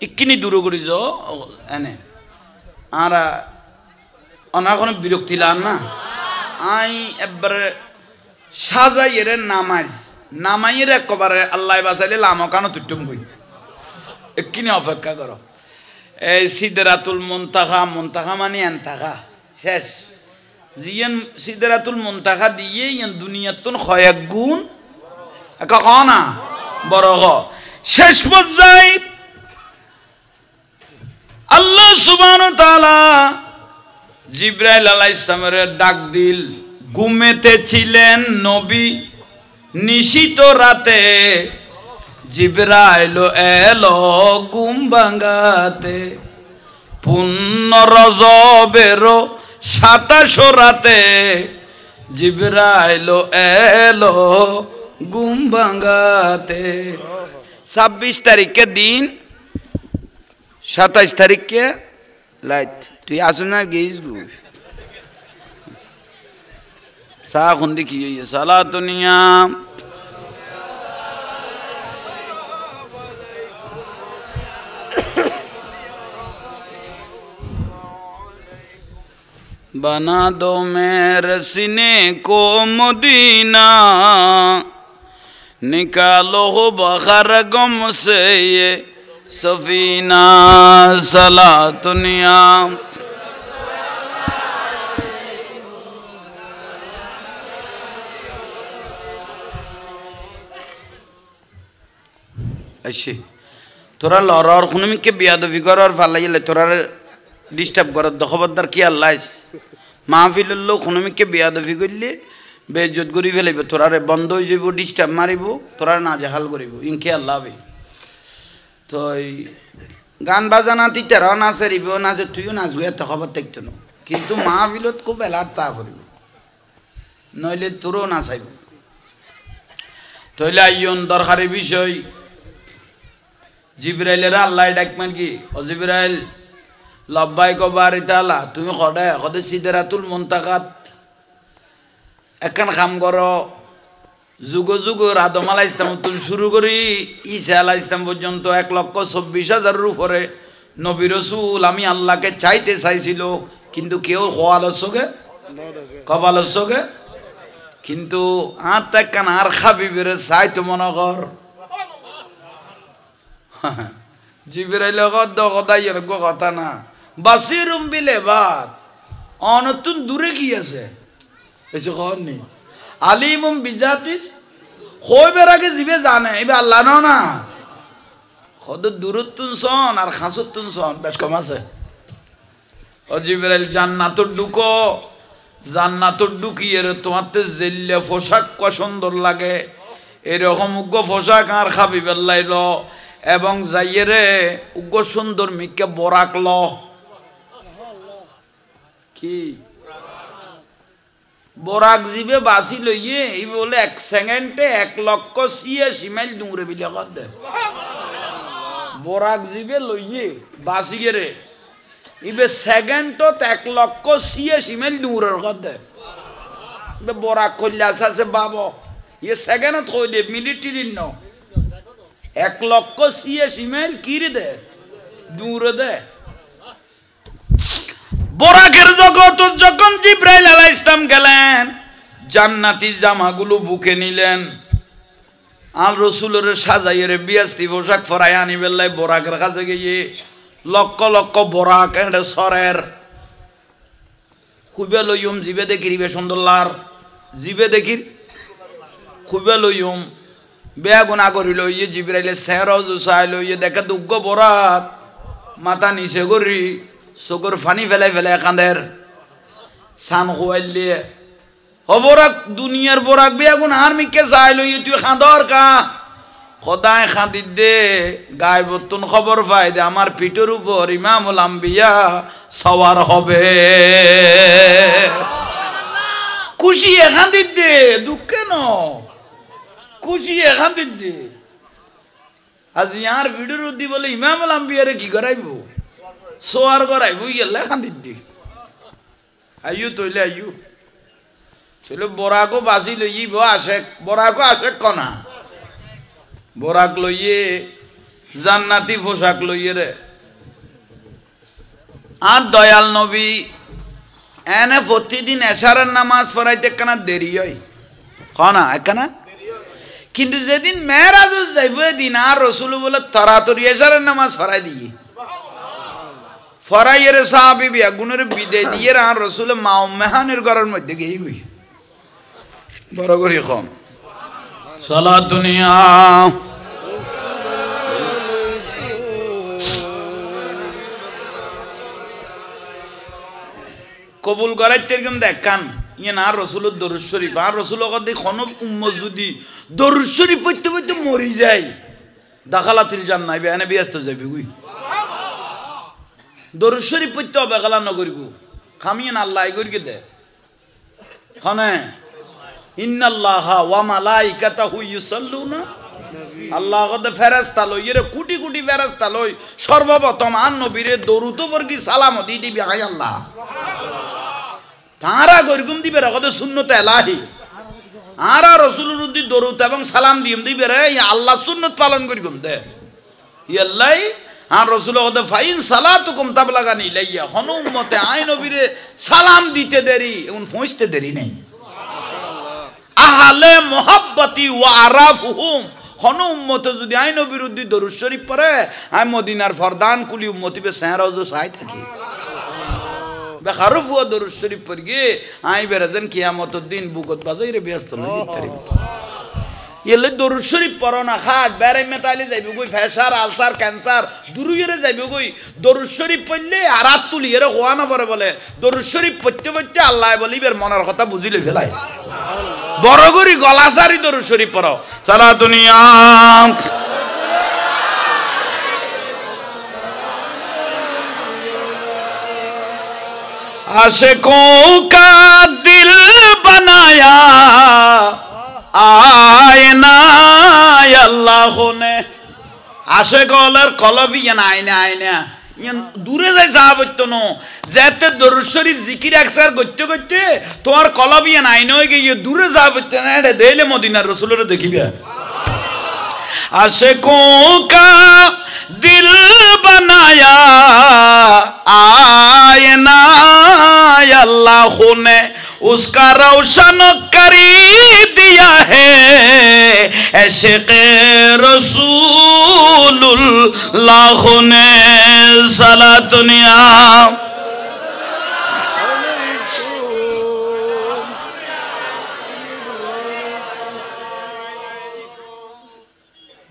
ইকিনি দূর করে যাও এনে আর অনাখন বিরক্তি লান না আই একবারে সাজাই এর নামাইয়ের একবারে আল্লাহ বাঁচাইলে লামকানো তুটুম গই একিনি অপেক্ষা করো এই সিদরাতুল মুনতাহা মুনতাহা মানে এনতাহা শেষ জিয়ান সিদরাতুল মুনতাহা দিয়ে ইয়ান দুনিয়াতুন কয়েক গুণ একা কনা বড় শেষ পর্যায়ে আল্লাহ সুবহানাহু ওয়া তাআলা জিবরাইল আলাইহিস সালামের ডাক দিল ঘুমেতে ছিলেন নবী নিশিত রাতে জিবরাইল এলো ঘুম ভাঙাতে পূর্ণ রজবের 27 রাতে জিবরাইল এলো ঘুম ভাঙাতে 26 তারিখে দিন 27 তারিখে লাইট তুই আসুন না গেইস গু সা খুন্দি কি সালাতুনিয়া बना दो मेरे सीने को मदीना निकालो हो बखर गम से ये सफीना सलातुनिया আইসে তোরা লড়র খুনমিকে বিয়াদবি করার ফালাইলে তোরা ডিস্টার্ব করার খবরদার কি আল্লাহ মাহফিলের লোক খুনমিকে বিয়াদবি করলে বেইজ্জত করি ফেলাইব তোরারে বন্ধ হয়ে যাব ডিস্টার্ব মারিব তোরা নাজেহাল করিব ইনকে আল্লাহ বে তো গান বাজানা তিতারাও নাচে রিব নাচে তুইও নাচবি এত খবর দেখতো না কিন্তু মাহফিলত খুব এলার তা করিব নইলে তোরও নাচাইব তইলে আইয়ন দরকারি বিষয় জিবরাইলের আল্লাহ ডাকমান কি ও জিবরাইল লব্বাইক বারিতালা তুমি কদে সিদরাতুল মুনতাকাত একখান কাম করো যুগ যুগ আদম আলাইহিস সালাম তুমি শুরু করি ঈসা আলাইহিস সালাম পর্যন্ত 1,24,000 উপরে নবী রাসূল আমি আল্লাহকে চাইতে চাইছিল কিন্তু কেউ খোয়ালসকে কবালসকে কিন্তু আর একখান আর হাবিবের চাইতো মনে কর জিবরাইল কথাই কথা না বাসিরুম বিলে বাদ অনতুন দূরে কি আছে এসে খবর নেই আলিমুম বিজাতিস কইবের আগে জিবে জানে এবার আল্লাহ না কত দূরত্বন সন আর খাসুত্তন সন বেশ কম আছে ও জিবরাইল জান্নাতর ঢুকো জান্নাতর ঢুকিয়ে তোমার তো জেল্লে পোশাক ক সুন্দর লাগে এরকম উগ্র পোশাক আর খাবি বেল্লাইল এবং যাইয়ে রে উগ্র সুন্দর মিকে বরাকল কি বরাক জিবে বাসি লইয়ে এই বলে 1 সেকেন্ডে 1,86,000 মাইল দূরে বিলে কর দে বরাক জিবে লইয়ে বাসিয়ে রে ইবে সেকেন্ডত 1,86,000 মাইল দূরের কর দে ইবে বরাক কইলা আছে বাবা ইয়ে সেকেন্ডত কই দে মিলিটারি ন 1,86,000 মাইল কিরে দে দূরে দে বরাকের জগৎ যখন জিবরাইল আলাইহিস সালাম গেলেন জান্নাতি জামাগুলো বুকে নিলেন আর রাসূলের সাজাইয়ের বিয়াস্তি পোশাক পরায় আনি বেল্লাই বরাকের কাছে গিয়ে লক্ষ লক্ষ বরাক এন্ড সরের খুবে লইম জিবে দেখিবে সুন্দরলার জিবে দেখির খুবে লইম বেগুনা করিল ইয়ে জিবরাইলে সেরাও জুসাইল ইয়ে দেখে দুগ্গ বরাক মাথা নিচে করি চকুর ফানি ফেলাই ফেলাই কাঁদের সান খুয়াইলে ও বরাক দুনিয়ার বরাক বেগুন আর মিকে চাইল ইয়ে তুই খাঁদর কা খোদায় খাঁদি দে গায়ে বর্তন খবর পাই দে আমার পিঠের উপর ইমামুল আম্বিয়া সওয়ার হবে খুশি এখান দে দুঃখে ন খুশি এখান দে আজ ইয়ার ভিডিওর উদ্দি বলে ইমামুল আম্বিয়ারে কি করাইব সোয়ার করাইব গেলে এখান দি আইয়ু তৈলে আইয়ু চলো বরাকো বাসি লইব আসে বরাকো আসে কনা বরাক লইয়ে জান্নাতি পোশাক লইয়ে রে আর দয়াল নবী এনে প্রতিদিন এশারের নামাজ পড়াইতে কেনা দেরি হয় কনা একখানা কিন্তু যেদিন মেরাজ যাইব এদিন আর রসুল বলে তাড়াতাড়ি এশারের নামাজ পড়াই দিয়ে ফরাইয়ের সাহাবি বেগুনের বিদে দিয়ে আর রসুল মাও মেহানের ঘরের মধ্যে গিয়ে গই বড় করি কম সালাতুনিয়া কবুল করাইতে এরকম দেখান ইয়ে না রসুলের দরুদ শরীফ আর রসুল কথা খনব উম্মত যদি দরুদ শরীফ পড়তে পড়তে মরি যায় দাখালাতিল জান্নাহ এনে ব্যস্ত যাবি গুই দরুদ শরীফ পড়তে হবে গালা নগরিব খামিয়ে না আল্লাহ করিকে দে খনে ইন্নাল্লাহা ওয়া মালাইকাতাহু ইউসাল্লুনা আল্লাহ কদে ফেরেশতা লই এর কোটি কোটি ফেরেশতা লই সর্বপ্রথম আন নবীরে দরুদ বর্গি সালাম দিবি আয় আল্লাহ তারা গরগুম দিবে কদে সুন্নত ইলাহি আর রাসূলুর উদ্দি দরুদ এবং সালাম দিবে রে আল্লাহ সুন্নত পালন করিগম দে ইয়াল্লাই আর রাসূল কদে ফাইন সালাতুকুম তাবলাগানি লাইয়া হন উম্মতে আয় নবীরে সালাম দিতে দেরি এখন পৌঁছতে দেরি নাই আহলে মুহাব্বতি ওয়া আরাফুহুম হন উম্মতে যদি আই নবীর উদ্দি দরুদ শরীফ পড়ে আই মদিনার ফরদান কুলি উম্মতি বে সেহরাজু সাই থাকি বেখারুফ ওয়া দরুদ শরীফ পড়গে আই বেরাজন কিয়ামতের দিন বুকত বাজাইরে ব্যস্ত লাগি তারি এলে দরুদ শরীফ পড়ো না খাট বেড়াই মেতাইলে যাইবে গই ফ্যাসার আলসার ক্যান্সার দুরুইরে যাইবে গই দরুদ শরীফ পড়লে আর হাত তুলি এর হওয়া না পরে বলে দরুদ শরীফ পড়তে পড়তে আল্লাহ বলিবের মনের কথা বুঝিলে ফেলাই বড় করি গলাসারি দরুদ শরীফ পড়ো সারা দুনিয়া आशिकों का दिल बनाया आईना अल्लाह ने आशिक वालों कलबी ये आईना आईना ये दूरे से साहब तो नो ज़ैते दरूद शरीफ जिक्र अक्सर गुच्चे गुच्चे तो और कलबी ये आईना है कि ये दूरे साहब तो ना है देले मदीना रसूल ने देखी भी है आशिकों का दिल बनाया आईना अल्लाह ने उसका रोशन कर दिया है इश्क़ रसूलुल्लाह ने सलातुनिया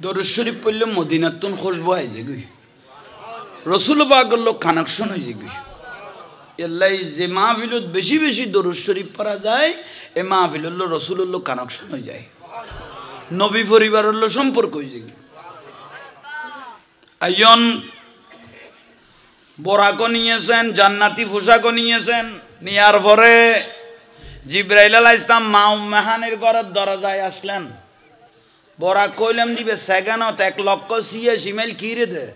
दरूद शरीफ पढ़ले मदीनातुन खुशबू आई जाएगी रसूल पाकेर लोग कानेक्शन हो जाएगी এলাই যে মাহফিলত বেশি বেশি দরুদ শরীফ পড়া যায় এই মাহফিলুল্লাহ রাসূলুল্লাহ কানেকশন হয়ে যায় নবী পরিবারের সম্পর্ক হয়ে যায় আইয়ন বরাক নিয়েছেন জান্নাতি পোশাক নিয়েছেন নিয়ার পরে জিবরাইল আলাইহিস সালাম মা উম্মাহানের ঘরের দরজায় আসলেন বরাক কইলাম দিবে সেগানত 1,86,000 মাইল কিরে দে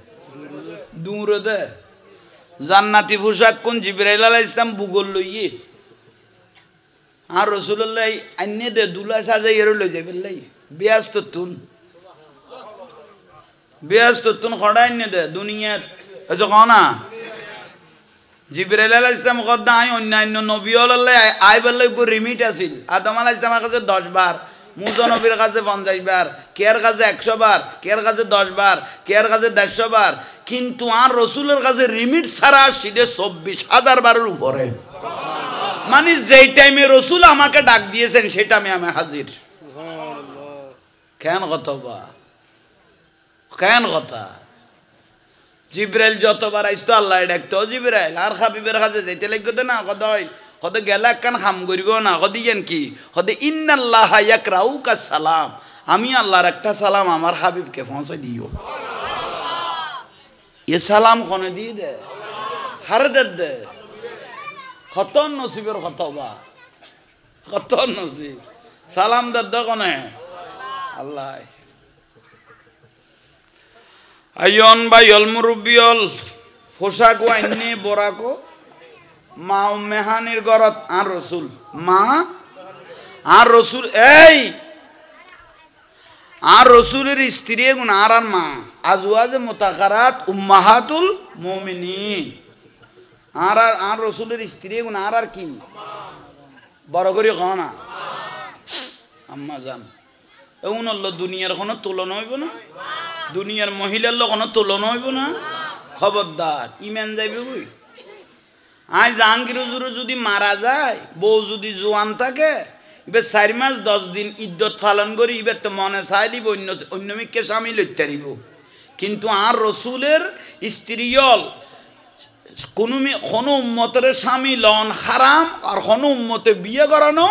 দূরে দে জান্নাতি পোশাক কোন জিবরাইল আলাইহিস সালাম বুগল লইয়ে আর রাসূলুল্লাহ আইনে দে দুলা সাজাই এর লই যাবে লাই ব্যস্ত তুন খড়াই নে দে দুনিয়া এজো কোনা জিবরাইল আলাইহিস সালাম কদা আই অন্যান্য নবী আল্লাহ আই বললে কো রিমিট আছিল আদম আলাইহিস সালামের কাছে 10 বার মুসা নবীর কাছে 50 বার কের কাছে 100 বার কের কাছে 10 বার কের কাছে 150 বার কিন্তু আর রাসূলের কাছে রিমিট ছাড়া সিধে 24,000 বারের উপরে মানে যেই টাইমে রাসূল আমাকে ডাক দিয়েছেন সেটা আমি হাজির সুবহানাল্লাহ কেন গতবা কেন কথা জিবরাইল যতবার আইতো আল্লাহ ডাকতো জিবরাইল আর হাবিবের কাছে যাইতে লাগতো না কদই কদ গেলা কান খাম করিব না কদিয়েন কি কদ ইন্নাল্লাহা ইয়াকরাউকা সালাম আমি আল্লাহর একটা সালাম আমার হাবিবকে পৌঁছে দিও ये सलाम कोने दी दे हर दे खतन नसीबर खतबा खतन नसीब सलाम दे कोने अल्लाह आयन बायल मुरब्बियल पोशाको आइने बराको मा उम्मेहानिर गरत आर रसूल मा आर रसूल এই আর রসুলের স্ত্রী গুণ আর মা আজওয়াজে মুতাকারাত উম্মাহাতুল মুমিনিন আর রসুলের স্ত্রী গুণ আর কি বড় করে কও না আম্মা জান এমন হলো দুনিয়ার কোনো তুলনা হইব না দুনিয়ার মহিলার কোনো তুলনা হইব না খবরদার ইমান যাইবে কই আজ জাহাঙ্গীর হুজুর যদি মারা যায় বউ যদি জোয়ান থাকে এবার 4 মাস 10 দিন ইদ্যত পালন করি এবার তো মনে চাইলিব অন্য মিকে স্বামী লইতে দিব কিন্তু আর রসুলের স্ত্রীয়ল কোনো উম্মতের স্বামী লন হারাম আর কোনো উম্মতে বিয়ে করানো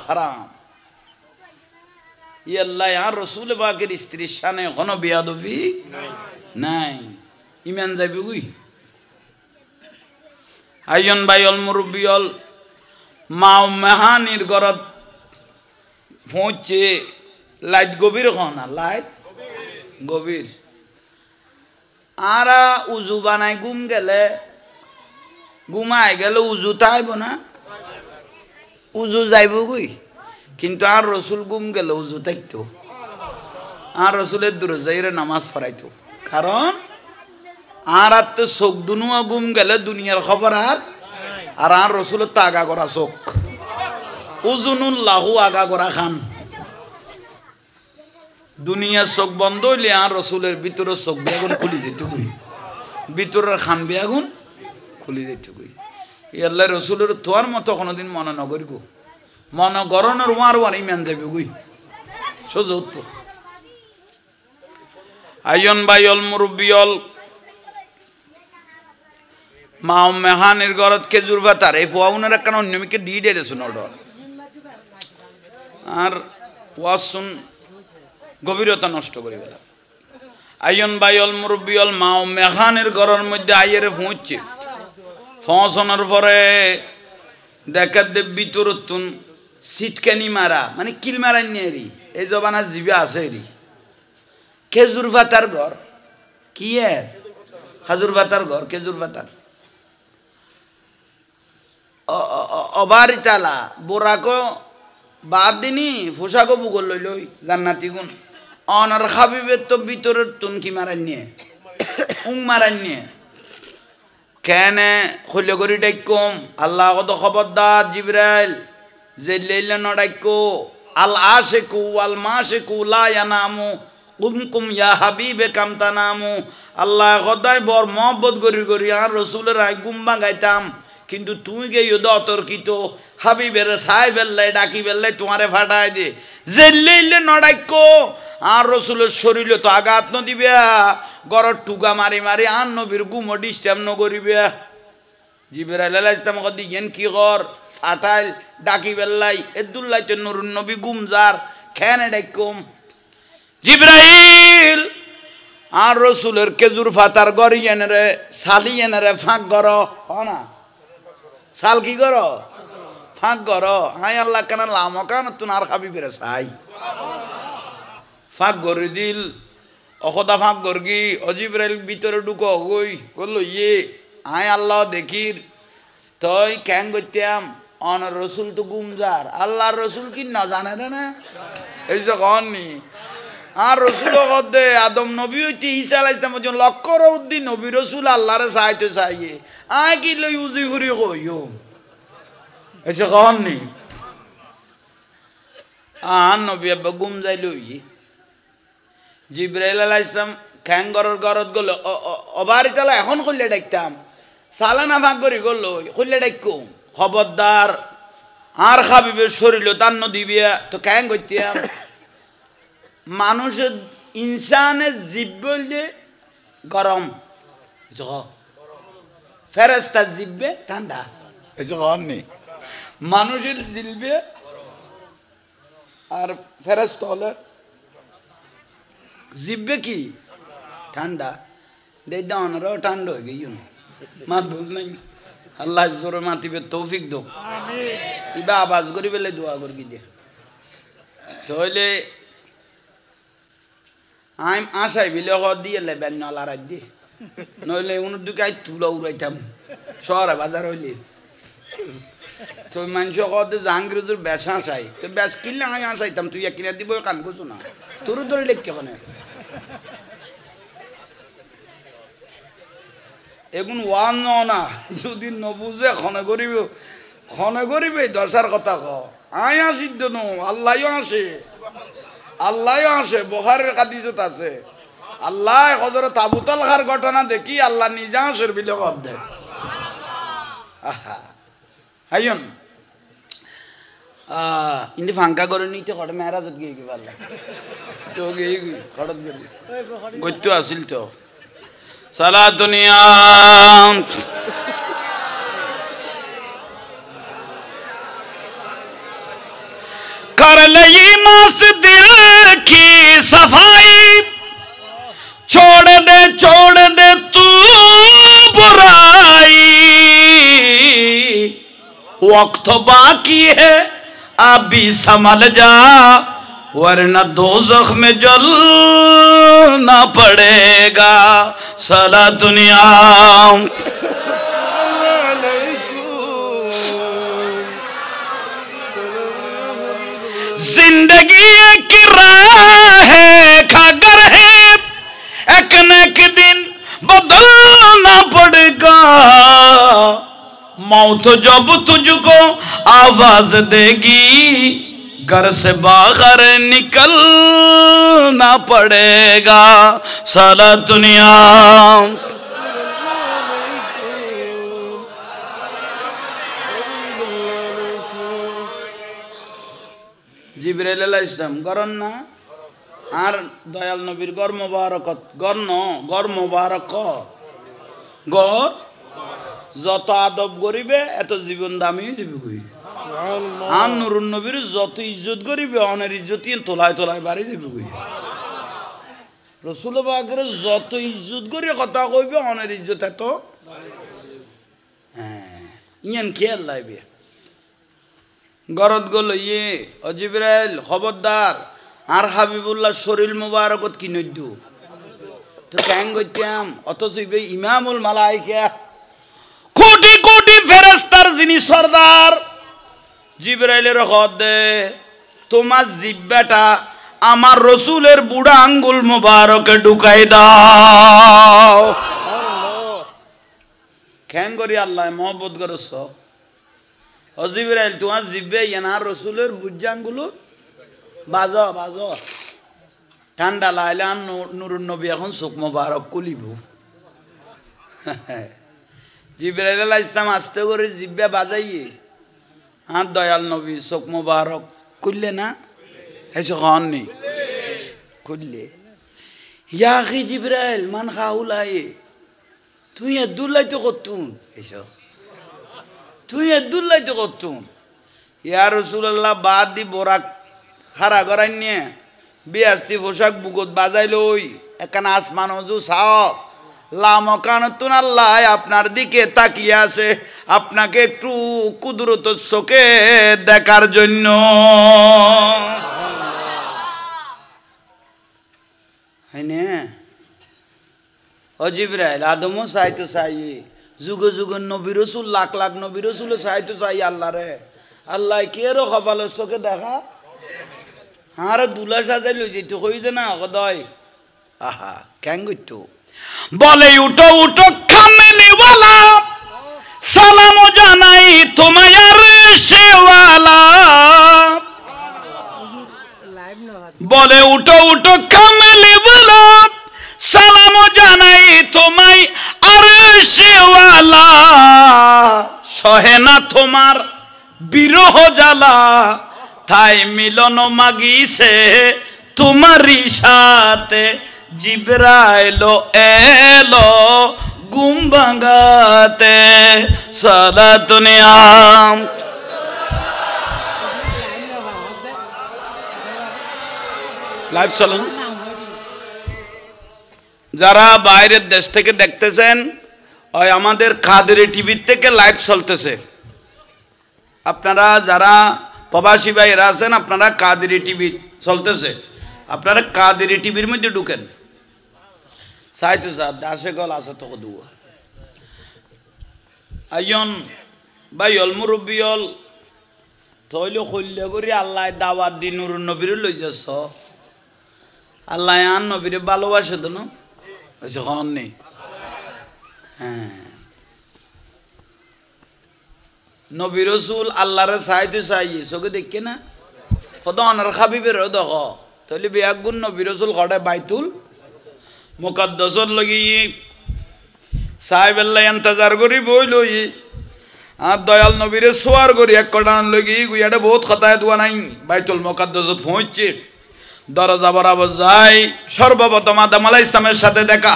হারাম আল্লাহ আর রসুল পাকের স্ত্রীর শানে কোনো বেয়াদবি নাই ইমান যাবে কই আইয়ন বাইল মুরব্বিয়ল মা উম্মাহানির ঘরত পৌঁছে লাইট গভীর না লাইট গভীর আরা উজু বানাই ঘুম গেলে ঘুমাই গেলে উজু তাইব না উজু যাইব কই কিন্তু আর রসুল ঘুম গেলে উজু তাইতো আর রসুলের দূরে যাইরে নামাজ পড়াইতো কারণ আর তো চোখ দুনুয়া ঘুম গেলে দুনিয়ার খবর আর আর রসুলের তো আগা করা চোখ উজুনুল্লাহু আগা করা খান দুনিয়ার চোখ বন্ধ হইলে আর রসুলের ভিতরের চোখ বেগুন খুলি যেত কই ভিতরের খান বেগুন খুলি যেত কই আল্লাহ রসুলের তোয়ার মতো কোনোদিন মনে নকরিব মনে গরনের ওয়ার ওয়ার ইমান যাবে কই সোজা উত্তর। আইয়ন বাইয়ল মুরব্বিয়ল মা মেহানের ঘরত খেজুর ভাতার এই ফোয়াউনের একখান অন্যমিকে দিয়ে দিয়েছেন অর্ডার আর ওয়াজ শুন গভীরতা নষ্ট করে গেল। আইয়ন বাইয়ল মুরব্বিয়ল মা মেহানের ঘরের মধ্যে আইয়ের পৌঁছছে পৌঁছানোর পরে দেখার দেব ভিতরতুন সিটকানি মারা মানে কিল মারাই নিয়ে রি এই জবানা জিবে আছে রি খেজুর ভাতার ঘর কি খাজুর ভাতার ঘর খেজুর ভাতার অবারিতালা বোরাকো বাদ দিনি পোশাকো বুগল লইল জান্নাতি গুণ অনার হাবিবের তো ভিতরের তুন কি মারাই নিয়ে উং মারাই নিয়ে কেনে খৈল করি ডাইকম আল্লাহ কত খবরদার জিবরাইল যে লেইলে নডাইকো আল আশেকু আল মাশেকু লা ইয়ানামু কুমকুম ইয়া হাবিবে কামতানামু আল্লাহ কদাই বর মহব্বত করি আর রসুলের আই গুম্বা গাইতাম কিন্তু তুই গে অতর্কিত হাবিবের সাই বেল্লাই ডাকি বেল্লাই তোমারে ফাটাই দে যে লেইলে নডাইকো আর রসুলের শরীরে তো আঘাত ন দিবে গড় টুকা মারি মারি আর নবীর গুমো ডিস্টার্ব ন করিবে জিবরাইল আলাইহিস সালাম কদি গেন কি কর ফাটাইল ডাকি বেল্লাই এদুল্লাই তো নুরুন নবী গুমজার খেনে ডাইকম জিবরাইল আর রসুলের খেজুর ফাতার গড়ি এনে রে সালি এনে রে ফাঁক গড় না সাল কি গড় ফাঁক গড় হাই আল্লাহ কেন লামো কান তুন আর খাবি বেড়ে সাই ফাঁক গড়ি দিল অখদা ফাঁক গড়গি অজিবরাইল ভিতরে ঢুকো গই বললো ইয়ে আয় আল্লাহ দেখির তই ক্যাং করতাম অন রসুল তো গুমজার আল্লাহর রসুল কি না জানে না এই যে কননি আর রসুল দে আদম নবী হইতে ঈসা আলাইহিস সালাম লক্ষ্য উদ্দিন নবী রসুল আল্লাহরে চাইতে চাইয়ে আয় কি লই উজি ঘুরি কইও এই যে কননি আর নবী আব্বা গুম যাই লই জিবরাইল আলাইহিস সালাম খ্যাঙ্গরের গরত গেল অবারিতালা এখন কইলে ডাকতাম সালানা ভাগ করি গেল কইলে ডাকো খবরদার আর হাবিবের শরীর তার দিবি তো ক্যাং করতাম মানুষের ইনসানের জীব বললে গরম ফেরেস্তার জিব্বে ঠান্ডা নেই মানুষের জিলবে আর ফেরেস্তা হলে জিব্বে কি ঠান্ডা দেখতে অনারাও ঠান্ডা হয়ে গেই মা ভুল নাই আল্লাহ জোরে মাতিবে তৌফিক দো ইবা আওয়াজ করি বেলে দোয়া করবি দে তাহলে আইম আশাই বিলে দিয়ে লেবেন নলা রাখ দি নইলে উনুর দিকে আই তুলা উড়াইতাম শহরে বাজার হইলে তো মানুষ কতে জাহাঙ্গীর বেশ আসাই তো বেশ কিনলে আমি আসাইতাম তুই কিনে দিব কান করছো না তোর ধরে লেখকে কেন এখন ওয়ান না যদি নবুঝে খনে করিবে দশার কথা ক আই আসি নো আল্লাহও আসে আল্লাহও আসে বহারের কাদিজত আছে আল্লাহ হজরত আবু তালহার ঘটনা দেখি আল্লাহ নিজা আসের বিলে কর দে আহা হাইয়ন ইন্দি ফাঙ্কা করে নিতে কট মেরাজত গিয়ে কি পারলা তো গিয়ে খড়ত গেলি গত্য আসিল তো সালা দুনিয়া कर ले मास दिल की सफाई छोड़ दे तू बुराई वक्त बाकी है अभी संभल जा वरना दोज़ख में जलना पड़ेगा साला दुनिया जिंदगी एक राह है खागर है एक न एक दिन बदलना पड़ेगा मौत जब तुझको आवाज देगी घर से बाहर निकलना पड़ेगा साला दुनिया जिब्राइल अलैहिस सलाम गरन ना আর দয়াল নবীর গর মোবারকত গর মোবারক গর যত আদব করিবে এত জীবন দামি যাবে কই আর নুরুন নবীর যত ইজ্জত করিবে অনের ইজ্জত তোলায় তোলায় বাড়ি যাবে কই রসুল পাকের যত ইজ্জত করিয়া কথা কইবে অনের ইজ্জত এত হ্যাঁ ইয়ান খেয়াল লাইবে গরদ গল ইয়ে অজিবরাইল খবরদার আর হাবিবুল্লাহ শরীর মুবারকত কি নইদু তো ক্যাং গইতাম অথচ ইমামুল মালাইকা কোটি কোটি ফেরেশতার যিনি সরদার জিবরাইলের খত দে তোমার জিব্বাটা আমার রসুলের বুড়া আঙ্গুল মুবারকে ঢুকাই দাও ক্যাং করি আল্লাহ মহব্বত করছ ও জিবরাইল তোমার জিব্বে ইয়ানার রসুলের বুড়া আঙ্গুল বাজো বাজো ঠান্ডা লাইলে আর নুরুন নবী এখন চোখ মোবারক কুলিব জিবরাইল আলাইহিস সালাম আস্তে করে জিব্বা বাজাইয়ে আর দয়াল নবী চোখ মোবারক কুললে না এসে খান নেই কুললে ইয়া আখি জিবরাইল মান খাউলায়ে তুই আব্দুল্লাহ তো করতুম এসো তুই আব্দুল্লাহ তো করতুম ইয়া রাসূলুল্লাহ বাদ দি বোরাক খারা গড়াই নিয়ে বিয়াস্তি পোশাক বুকত বাজাইল ওই এখানে আসমান অজু সাও লামকানতুন আল্লাহ আপনার দিকে তাকিয়ে আছে আপনাকে একটু কুদরত চোখে দেখার জন্য হয়নে ও জিবরাইল আদমও চাইতো চাই যুগ যুগ নবী রাসূল লাখ লাখ নবী রাসূল চাইতো চাই আল্লাহ রে আল্লাহ কে রো কপালের চোখে দেখা আর দুলা সাজাই লই যেত কই দে না কদয় আহা কেন গইতো বলে উঠো উঠো কামেলিওয়ালা সালাম জানাই তোমায় আরশেওয়ালা বলে উঠো উঠো কামেলিওয়ালা সালাম জানাই তোমায় আরশেওয়ালা সহে না তোমার বিরহ জ্বালা তাই মিলন মাগিছে তোমারই সাথে জিবরাইল এলো ঘুম ভাঙাতে সালাতুন আম লাইভ চলুন যারা বাইরের দেশ থেকে দেখতেছেন ওই আমাদের কাদেরি টিভির থেকে লাইভ চলতেছে আপনারা যারা প্রবাসী ভাইরা আছেন আপনারা কাদেরি টিভি চলতেছে আপনারা কাদেরি টিভির মধ্যে ঢুকেন চাইতো স্যার দাসে গল আছে তো দুয়া আইন ভাইল মুরব্বিয়ল তৈল কল্য করি আল্লাহ দাওয়াত দি নুরুন নবীর লই যাচ্ছ আল্লাহ আন নবীরে ভালোবাসে তো না কন নেই হ্যাঁ নবী রাসূল আল্লাহরে চাইতে চাই চোখে দেখে না কত অনার খাবিবের দেখ তাহলে বেয়াক গুণ নবী রাসূল ঘটে বাইতুল মুকাদ্দাসর লাগি সাহেব আল্লাহ ইন্তজার করি বই লই আর দয়াল নবীরে সোয়ার করি এক কটান লাগি গুইয়াটা বহুত খাতায় দোয়া নাই বাইতুল মুকাদ্দাসত পৌঁছছে দরজা বরাবর যায় সর্বপ্রথম আদম আলাইহিস সালামের সাথে দেখা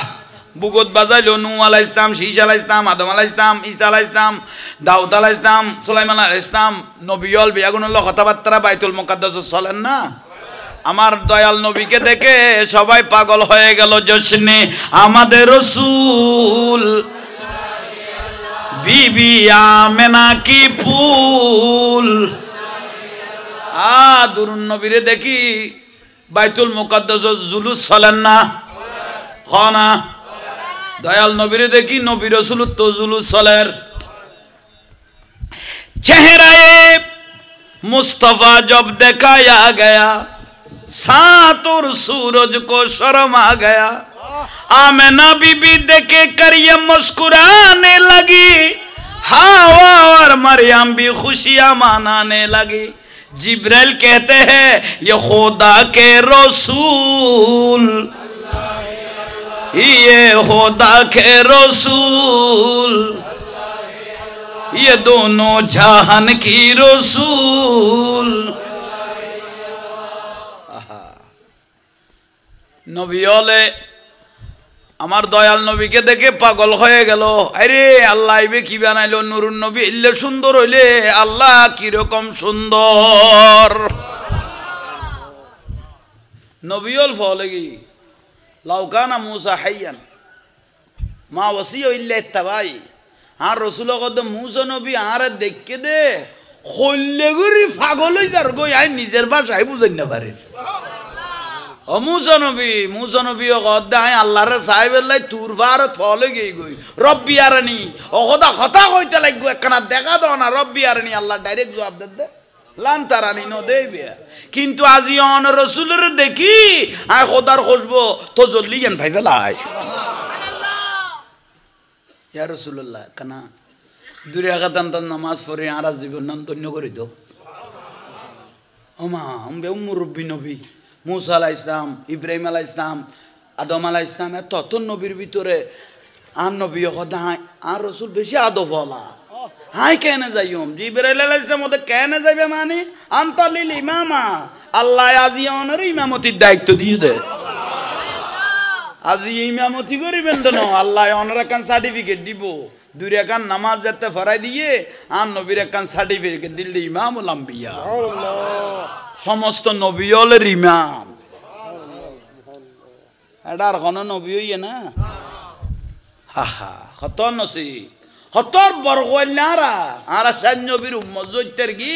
বুগত বাজাইলো নূহ আলাইহিস সালাম শীশ আলাইহিস সালাম আদম আলাইহিস সালাম ঈসা আলাইহিস সালাম দাউদ আলাইহিস সালাম সুলাইমান আলাইহিস সালাম নবীল বিয়াগুনুল্লাহ কথাবার্তা বাইতুল মুকাদ্দাসে চলেন না আমার দয়াল নবীকে দেখে সবাই পাগল হয়ে গেল জশ্নে আমাদের রাসূল বিবি আমেনা কি ফুল দুরুন নবীরে দেখি বাইতুল মুকাদ্দাস জুলুস চলেন না খানা দয়াল নবীরে দেখি নবী রাসূল তো জুলুস চলের চেহারায়ে मुस्तफा जब दिखाया गया सात और सूरज को शर्म आ गया आमिना बीबी देखे कर ये मुस्कुराने लगी हावा और मरियम भी खुशियां मनाने लगी जिब्राइल कहते हैं ये खुदा के रसूल ये खुदा के रसूल ये दोनों जहान की रसूल নবী হলে আমার দয়াল নবীকে দেখে পাগল হয়ে গেল। আরে আল্লাহ ইবে কি বানাইলো, নুরুন নবী ইল্লে সুন্দর হইলে আল্লাহ কিরকম সুন্দর। নবী হল ফলে কি লাউকানা মুসা হাইয়ান মা ওসিও ইল্লা ইত্তাবাই। আর রসুল কদ মুসা নবী আর দেখকে দে হইলে গুরি পাগল হই যার গই আই নিজের ভাষায় বুঝাই না পারে। ও মুসা নবী ও কদ আই আল্লাহর সাহেবেল্লাই তুর ভারত ফলে গই গই রব্বি আরানি ও খোদা কথা কইতে লাগবো একখানা দেখা দাও না রব্বি আরানি। আল্লাহ ডাইরেক্ট জবাব দে লান তারানি ন দেবে। কিন্তু আজি অন রসুলের দেখি আয় খোদার খুঁজবো তো জলদি জ্ঞান ভাই ফেলাই ইয়া রসুল্লাহ কানা দূরে আগাতান তার নামাজ পড়ে আর জীবন নাম ধন্য করে দো। ওমা মুরব্বী নবী মুসা আলাহ ইসলাম, ইব্রাহিম আলাহ ইসলাম, আদম আলাহ ইসলাম, এত নবীর ভিতরে আর নবী কথা আর রসুল বেশি আদবলা। হাই কেন যাইম জিবরাইল আলাইহিস সালাম ওদের কেন যাইবে মানে আনতালিল ইমামা আল্লাহ আজি অনর ইমামতির দায়িত্ব দিয়ে দে। আজি ইমামতি করিবেন তো না আল্লাহ অনর একখান সার্টিফিকেট দিব। দুই রাকাত নামাজ যাতে ফরাই দিয়ে আর নবীর একখান সার্টিফিকেট দিলে ইমামুল আম্বিয়া সমস্ত নবী হলের ইমাম। এটা আর কোনো নবী হইয়ে না হা হা হত নসি হতর বরগোয়াল্লারা আর সান নবীর উম্মত জইতের কি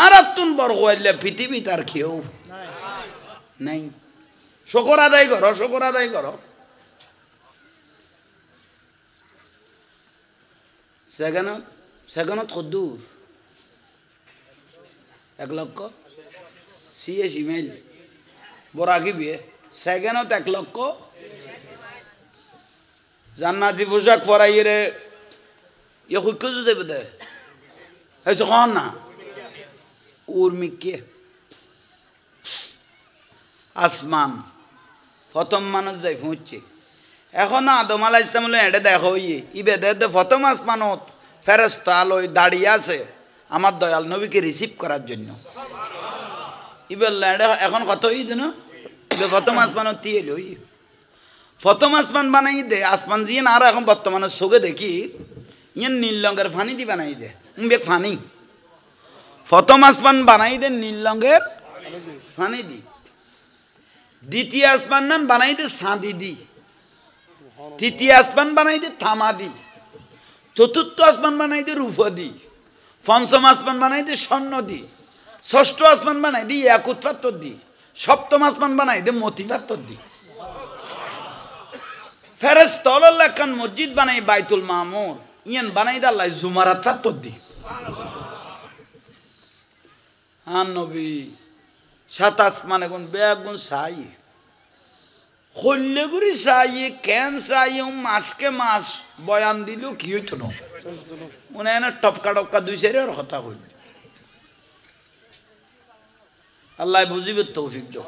আর তুন বরগোয়াল্লা পৃথিবী তার কেউ নাই। শুকর আদায় করো, শুকর আদায় করো। সেখানত কদ্দুর 1 লক্ষ 86 মাইল বড় আগে বিয়ে সেখানত 1 লক্ষ জান্নাতি পোশাক পরাই রে ইয়ে খুঁজে যাবে দে হয়েছে কন না উর্মিকে আসমান প্রথম মানুষ যাই পৌঁছছে। এখন আদম আলাইহিস সালাম এডে দেখো ইবে দে প্রথম আসমানত ফেরেশতা আলোয় দাঁড়িয়ে আছে আমার দয়াল নবীকে রিসিভ করার জন্য। ইবেল এখন কত হই দেন প্রথম আসমানত দিয়ে এলো প্রথম আসমান বানাই দে আসমান দিয়ে না আর এখন বর্তমানে চোখে দেখি ইয়ান নীল রঙের ফানি দি বানাই দে বেগ ফানি প্রথম আসমান বানাই দে নীল রঙের ফানি দি। দ্বিতীয় আসমান নান বানাই দে সাঁদি দি। তৃতীয় আসমান বানাই দে থামা দি। চতুর্থ আসমান বানাই দে রূপ দি। পঞ্চম আসমান বানাই দে স্বর্ণ দি। ষষ্ঠ আসমান বানাই দি ইয়াকুত পাথর দি। সপ্তম আসমান বানাই দে মতি পাথর দি। ফেরেশতা আল্লাহ খান মসজিদ বানাই বাইতুল মামুর ইয়ান বানাই দে আল্লাহ জুমারাত পাথর দি। হ্যাঁ নবী 7 আসমানে গুণ বেগুন চাই হল্লে গুড়ি চাই কেন চাই মাসকে মাস বয়ান দিল কি হইতো না মনে হয় না টপকা টপকা 2-4 কথা হইল। আল্লাহ বুঝিবে তৌফিক দাও।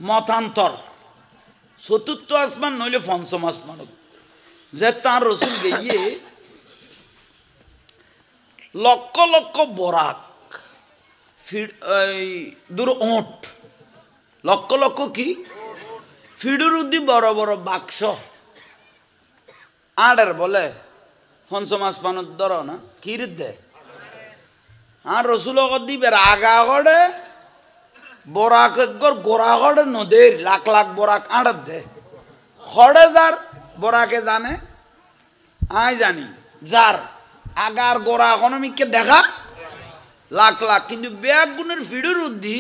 মতান্তর চতুর্থ আসমান নইলে পঞ্চম আসমান যে তার রসুল গিয়ে লক্ষ লক্ষ বরাক দূর ওট লক্ষ লক্ষ কি ফিডুর উদ্দি বড় বড় বাক্স আড়ের বলে পঞ্চম আসমানত ধর না কির দে আর রসুল দিবে আগা গড়ে বরাক গোড়া গড়ে নদীর লাখ লাখ বরাক আড়ের দে খড়ে যার বরাকে জানে আই জানি যার আগার গোড়া ইকোনমিককে দেখা লাখ লাখ কিন্তু ব্যাগ গুণের ফিডুর উদ্দি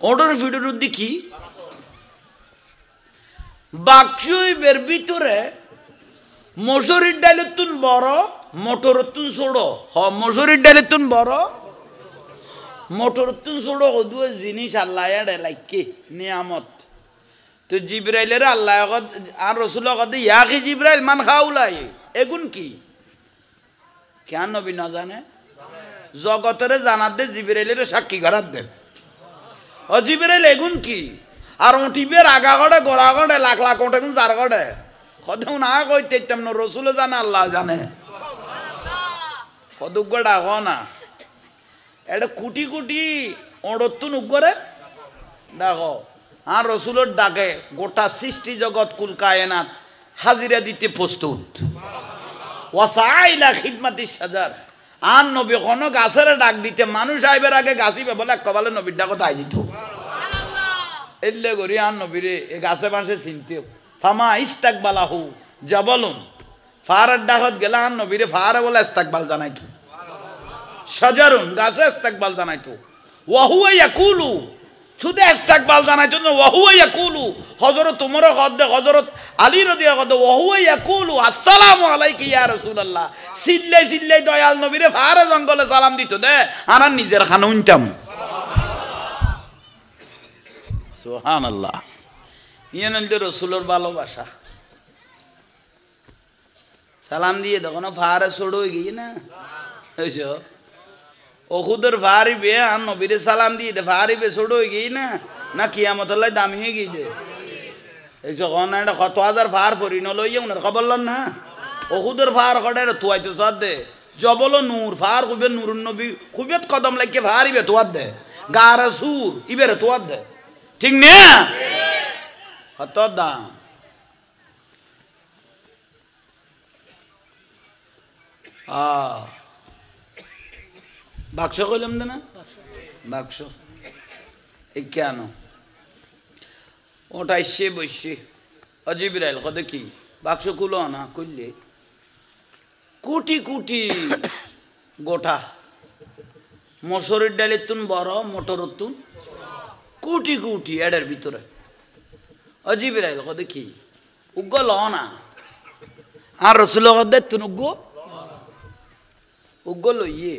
ওটার ফিডুর উদ্দি কি বাক্সের ভিতরে মসুরির ডালের তুন বড় মোটরের তুন ছোট মসুরির ডালের তুন বড় মোটরের তুন ছোট দুই জিনিস আল্লাহ এড়ে লাইকে নিয়ামত তো জিব্রাইলের আল্লাহ আর রসুল ইয়াকি জিব্রাইল মান খাউলাই এগুন কি কেন নবী না জানে জগতের জানার দে জিব্রাইলের সাক্ষী করার দে ও জিব্রাইল এগুন কি আর ওটিবের আগা গড়ে গোড়া গড়ে লাখ লাখ ওটা কিন্তু যার গড়ে কদেও না কইতে তেমন রসুল জানে আল্লাহ জানে কদুক গড়া হ না এটা কুটি কুটি ওড়তুন উপরে দেখো আর রসুলের ডাকে গোটা সৃষ্টি জগৎ কুল কায়নাত হাজিরা দিতে প্রস্তুত ওয়াসাইলা খিদমাতিস সাজার আর নবী কোন গাছের ডাক দিতে মানুষ আইবার আগে গাছিবে বলে কবালে নবীর ডাকত আই দিত এলে করি আর নবীরে এ গাছে বাঁশে চিনতেও ফামা ইস্তাকবালাহু জাবালুন ফারার ডাকত গেলা আর নবীরে ফারা বলে ইস্তাকবাল জানাইতো সাজারুন গাছে ইস্তাকবাল জানাইতো ওয়াহুয়া ইয়াকুলু শুধু ইস্তাকবাল জানাইতো না ওয়াহুয়া ইয়াকুলু হযরত উমর কদে হযরত আলী রাদিয়াল্লাহু আনহু ওয়াহুয়া ইয়াকুলু আসসালামু আলাইকা ইয়া রাসূলুল্লাহ সিল্লাই সিল্লাই দয়াল নবীরে ফারা জঙ্গলে সালাম দিত দে আনার নিজের খানা উনতাম সুবহানাল্লাহ ইয়ানন্দ রাসূলের ভালোবাসা সালাম দিয়ে তখন ফারে ছোড় হয়ে গিয়ে না বুঝছো ওহুদের ফারিবে আর নবীরে সালাম দিয়ে দে ফারিবে ছোট হয়ে গিয়ে না কিয়ামতের দামি হয়ে গিয়ে দে এই যখন একটা কত হাজার ফার ফরি নলইয়া উনার খবর লন না ওহুদের ফার কটে তুয়াই তো সদ দে জবল নূর ফার খুবে নূর নবী খুবে কদম লাগিয়ে ফারিবে তোয়ার দে গারে সুর ইবেরে তোয়ার দে ঠিক না কত দাম বাক্স কইলাম না বাক্স এই কেন ওটা এসে বসে অজিবরাইল কত কি বাক্স খুলো না করলে কোটি কোটি গোটা মসুরের ডালের তুন বড় মোটরের তুন কোটি কোটি এডের ভিতরে অজিবরাইল কত কি উগ্গ ল না আর রসুল কদের তুন উগ্গ লইয়ে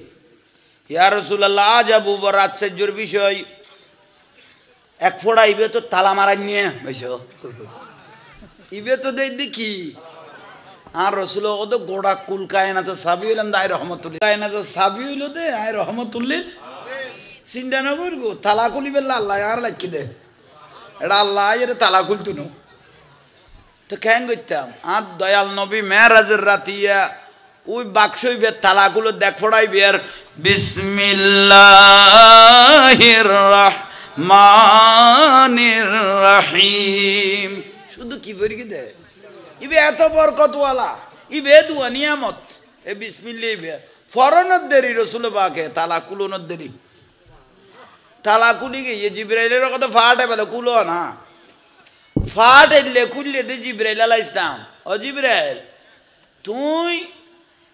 ইয়া রাসূলুল্লাহ আজ আবু বকর আশ্চর্যের বিষয় এক ফোড়া ইবে তো তালা মারাই নিয়ে বুঝছো ইবে তো দেখি আর রাসূল কত গোড়া কুল কায়নাত সাবি হইলাম আই রহমাতুল্লাহ কায়নাত সাবি হইল দে আই রহমাতুল্লাহ চিন্তা না করবো তালা খুলিবে আল্লাহ আর লাগি দে এটা আল্লাহ এর তালা খুলতো না তো কেন করতাম আর দয়াল নবী মেরাজের রাতিয়া ওই বাক্সই বে তালাগুলো দেখ ফোড়াই বের বিসমিল্লাহির রহমানির রহিম শুধু কি বলি দে ইবে এত বরকতওয়ালা ইবে দুয়া নিয়ামত এ বিসমিল্লাহ বে ফরনত দেরি রাসূল পাকে তালাকুলনত দেরি তালাকুলি গিয়ে জিবরাইলের কথা ফাটে বলে কুলো না ফাট এলে কুললে দে জিবরাইল আলাইহিস সালাম ও জিবরাইল তুই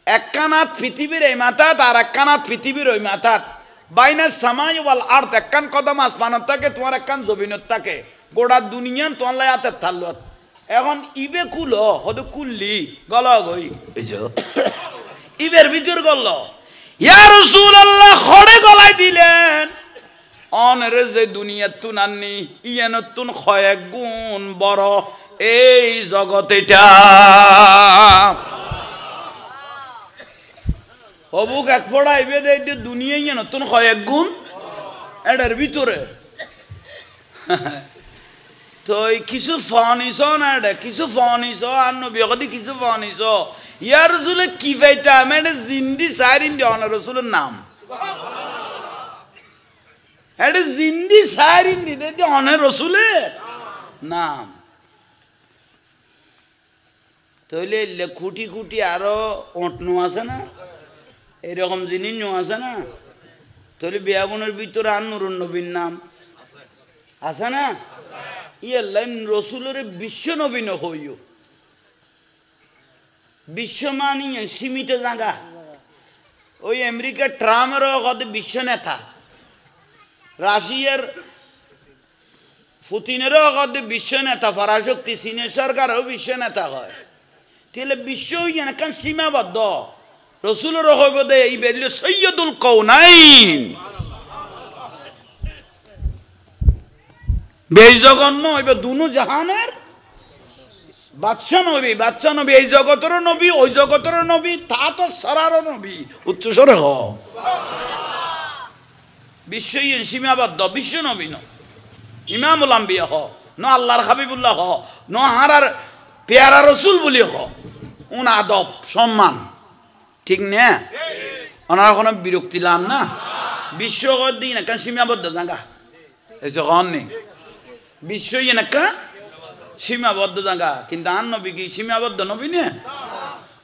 একখানাত পৃথিবীর এই মাথাত আর একখানাত পৃথিবীর ওই মাথাত বাইনা সামাই ওয়াল আরদ একখান কদম আসমানত থাকে তোমার একখান জমিনত থাকে গোটা দুনিয়ান তোমার লাই হাতে থালত এখন ইবে কুলো হয়তো কুললি গল গই ইবের ভিতর গল ইয়া রাসূলুল্লাহ খড়ে গলায় দিলেন অনের যে দুনিয়ার তুন আননি ইয়ানত তুন কয়েক গুণ বড় এই জগতেটা অবুক এক ফোড়া ইবে দে দুনিয়াই নতুন কয়েক গুণ এটার ভিতরে তো কিছু ফনিস না এটা কিছু ফনিস আর নবী কদি কিছু ফনিস ইয়ার রাসূলে কি পাইতাম এটা জিন্দি সাইরিন অনার রাসূলের নাম এটা জিন্দি সাইরিন দিতে অনার রাসূলের নাম তাহলে খুঁটি খুঁটি আরো ওটনো আছে না এরকম জিনিস আছে না তাহলে বিয়াগুনের ভিতরে আর নুরুন নবীর নাম আছে না ইয়াল্লাহ রসুলের বিশ্ব নবীন হইও বিশ্ব মানিয়ে সীমিত জায়গা ওই আমেরিকার ট্রাম্পেরও কত বিশ্ব নেতা রাশিয়ার পুতিনেরও কত বিশ্ব নেতা পরাশক্তি চীনের সরকারও বিশ্ব নেতা হয় তাহলে বিশ্ব কেন সীমাবদ্ধ রসুলের হইব দে এই বেরিল সৈয়দুল কওনাইন বেজগন্ন হইব দুনো জাহানের বাদশা নবী এই জগতের নবী ওই জগতের নবী তা তো সরার নবী উচ্চস্বরে হ বিশ্ব সীমাবদ্ধ বিশ্ব নবী ন ইমামুল আম্বিয়া হ ন আল্লাহর হাবিবুল্লাহ হ ন আর পেয়ারা রসুল বলি হ উন আদব সম্মান ঠিক না ওনারা কোনো বিরক্তি লান না বিশ্ব দিন এখন সীমাবদ্ধ জায়গা এই যখন নেই বিশ্বই একটা সীমাবদ্ধ জায়গা, কিন্তু আর নবী কি সীমাবদ্ধ নবী না?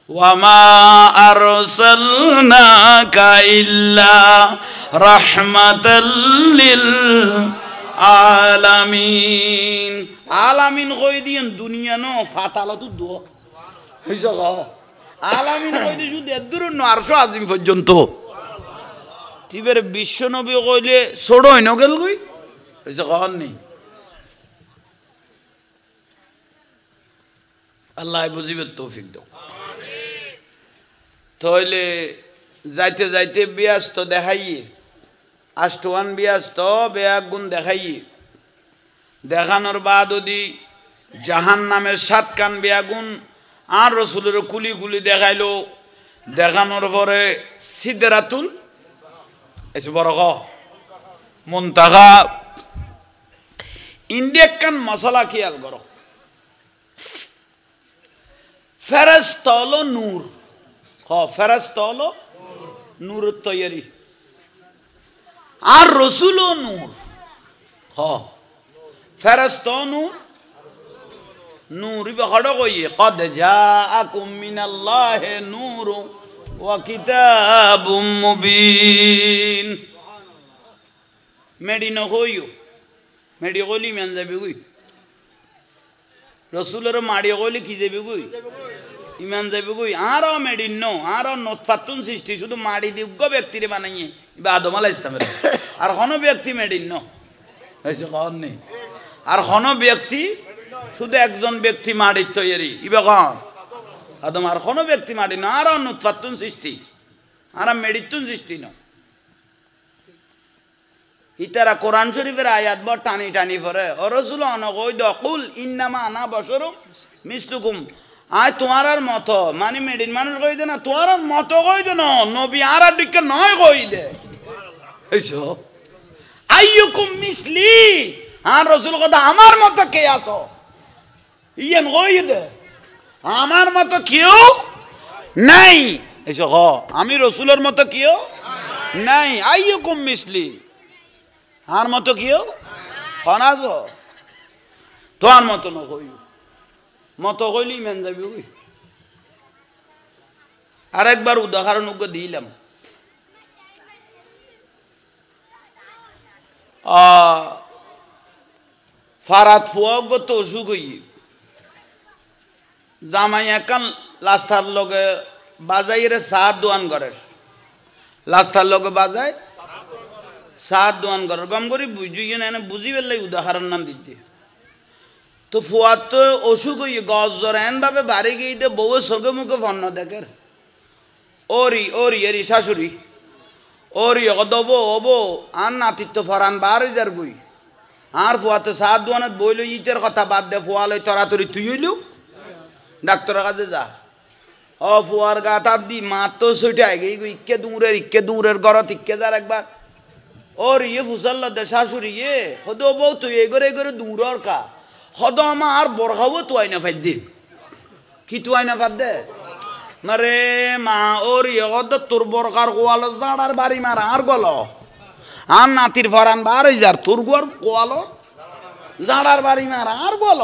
ওয়ামা আরসালনাকা ইল্লা রাহমাতাল লিল আলামিন। আলামিন কই দিন দুনিয়া ন ফাতালত দো হইছে গো। আলামিন কই দি শুধু এদুর ন আরশ আজিম পর্যন্ত। তিবের বিশ্ব নবী কইলে ছোট হই ন গেল কই হইছে কখন নেই। আল্লাহ বুঝিবে তৌফিক দাও। তাহলে যাইতে যাইতে ব্যস্ত দেখাইয়ে আষ্টওয়ান ব্যস্ত বেয়াক গুণ দেখাইয়ে দেখানোর বাদ যদি জাহান নামের 7 কান বেয়াগুন আর রসুলের কুলি কুলি দেখাইলো। দেখানোর পরে সিদরাতুল এসে বড় মুনতাহা ইন্ডিয়া কান মশলা খেয়াল করো। ফেরেশতা হলো নূর, ফেরেশতা হলো নূরের তৈরি, আর রসুলও নূর। ফেরেশতা নূর, নূর বড় কইয়ে কদ জাআকুম মিনাল্লাহি নূরুন ওয়া কিতাবুম মুবিন। মেডি ন কইও, মেডি কইলি মান যাবে কই, রসুলের মাড়ি কইলি কি যাবে কই, ইমান যাবে কই। আর মেডিন ন আর নতফাতুন সৃষ্টি শুধু মাড়ি দিগ্য ব্যক্তিরে বানাইয়ে ইবা আদম আলাইহিস সালামের, আর কোন ব্যক্তি মেডিন ন হইছে কোন নেই। আর কোন ব্যক্তি শুধু একজন ব্যক্তি মাড়ির তৈরি ইবা কোন আদম, আর কোন ব্যক্তি মাড়ি না। আর নতফাতুন সৃষ্টি আর মেডিতুন সৃষ্টি ন। ইতারা কোরআন শরীফের আয়াত বড় টানি টানি পড়ে। ও রাসূল অনগই দকুল ইন্নামা আনা বাশারুম মিসলুকুম। আয় তোমার আর মত মানে মেডিন মানুষ কই দে না, তোমার আর মত কই দে না, নবী আর দিকে নয় কই দে এইসো আইয়ুকুম মিসলি। আর রাসূল কথা আমার মত কে আছো ইয়েন কই দে, আমার মত কেউ নাই। এইসো হ আমি রাসূলের মত কেউ নাই। আইয়ুকুম মিসলি, আর মতো কেউ হনাজ তোমার মতো ন কই, মতো কইলি মেন যাবি ওই। আরেকবার উদাহরণ দিলাম। ফারাত ফুয়াগ তো অসুখ হই জামাই একান লাস্তার লগে বাজাইরে সার দোয়ান করে, লাস্তার লগে বাজায় সার দোয়ান করে গম করি বুঝিয়ে না বুঝি পেলাই উদাহরণ নাম দিতে। তো ফুয়ার তো অসুখ হইয়ে গজ জ্বর এন ভাবে বাড়ি গিয়ে দে বউ চোখে মুখে ফন্ন দেখের ওরি ওরি এরি শাশুড়ি ওরি অদব ওবো আর নাতির তো ফরান 12,000 বই। আর ফুয়াতে সার দোয়ানত বইল ইটের কথা বাদ দে, ফুয়ালই তরাতরি তুই হইলেও ডাক্তারের কাছে যা। ও ফুয়ার গা তার দি মা তো সেটা আগে ইকে দূরের গরত ইকে যার একবার ওর ইয়ে ফুসাল্লা দে শাশুড়ি ইয়ে হদ বউ তুই এগরে দূর কা হদ আমার বরখাবো তো আইনা ফাইদ দে কি তুই আইনা ফাদ দে মারে মা ওর ইয়ে হদ তোর বরকার গোয়াল জাড়ার বাড়ি মার আর গল আর নাতির ফরান 12,000 তোর গোয়ার গোয়াল জাড়ার বাড়ি মার আর বল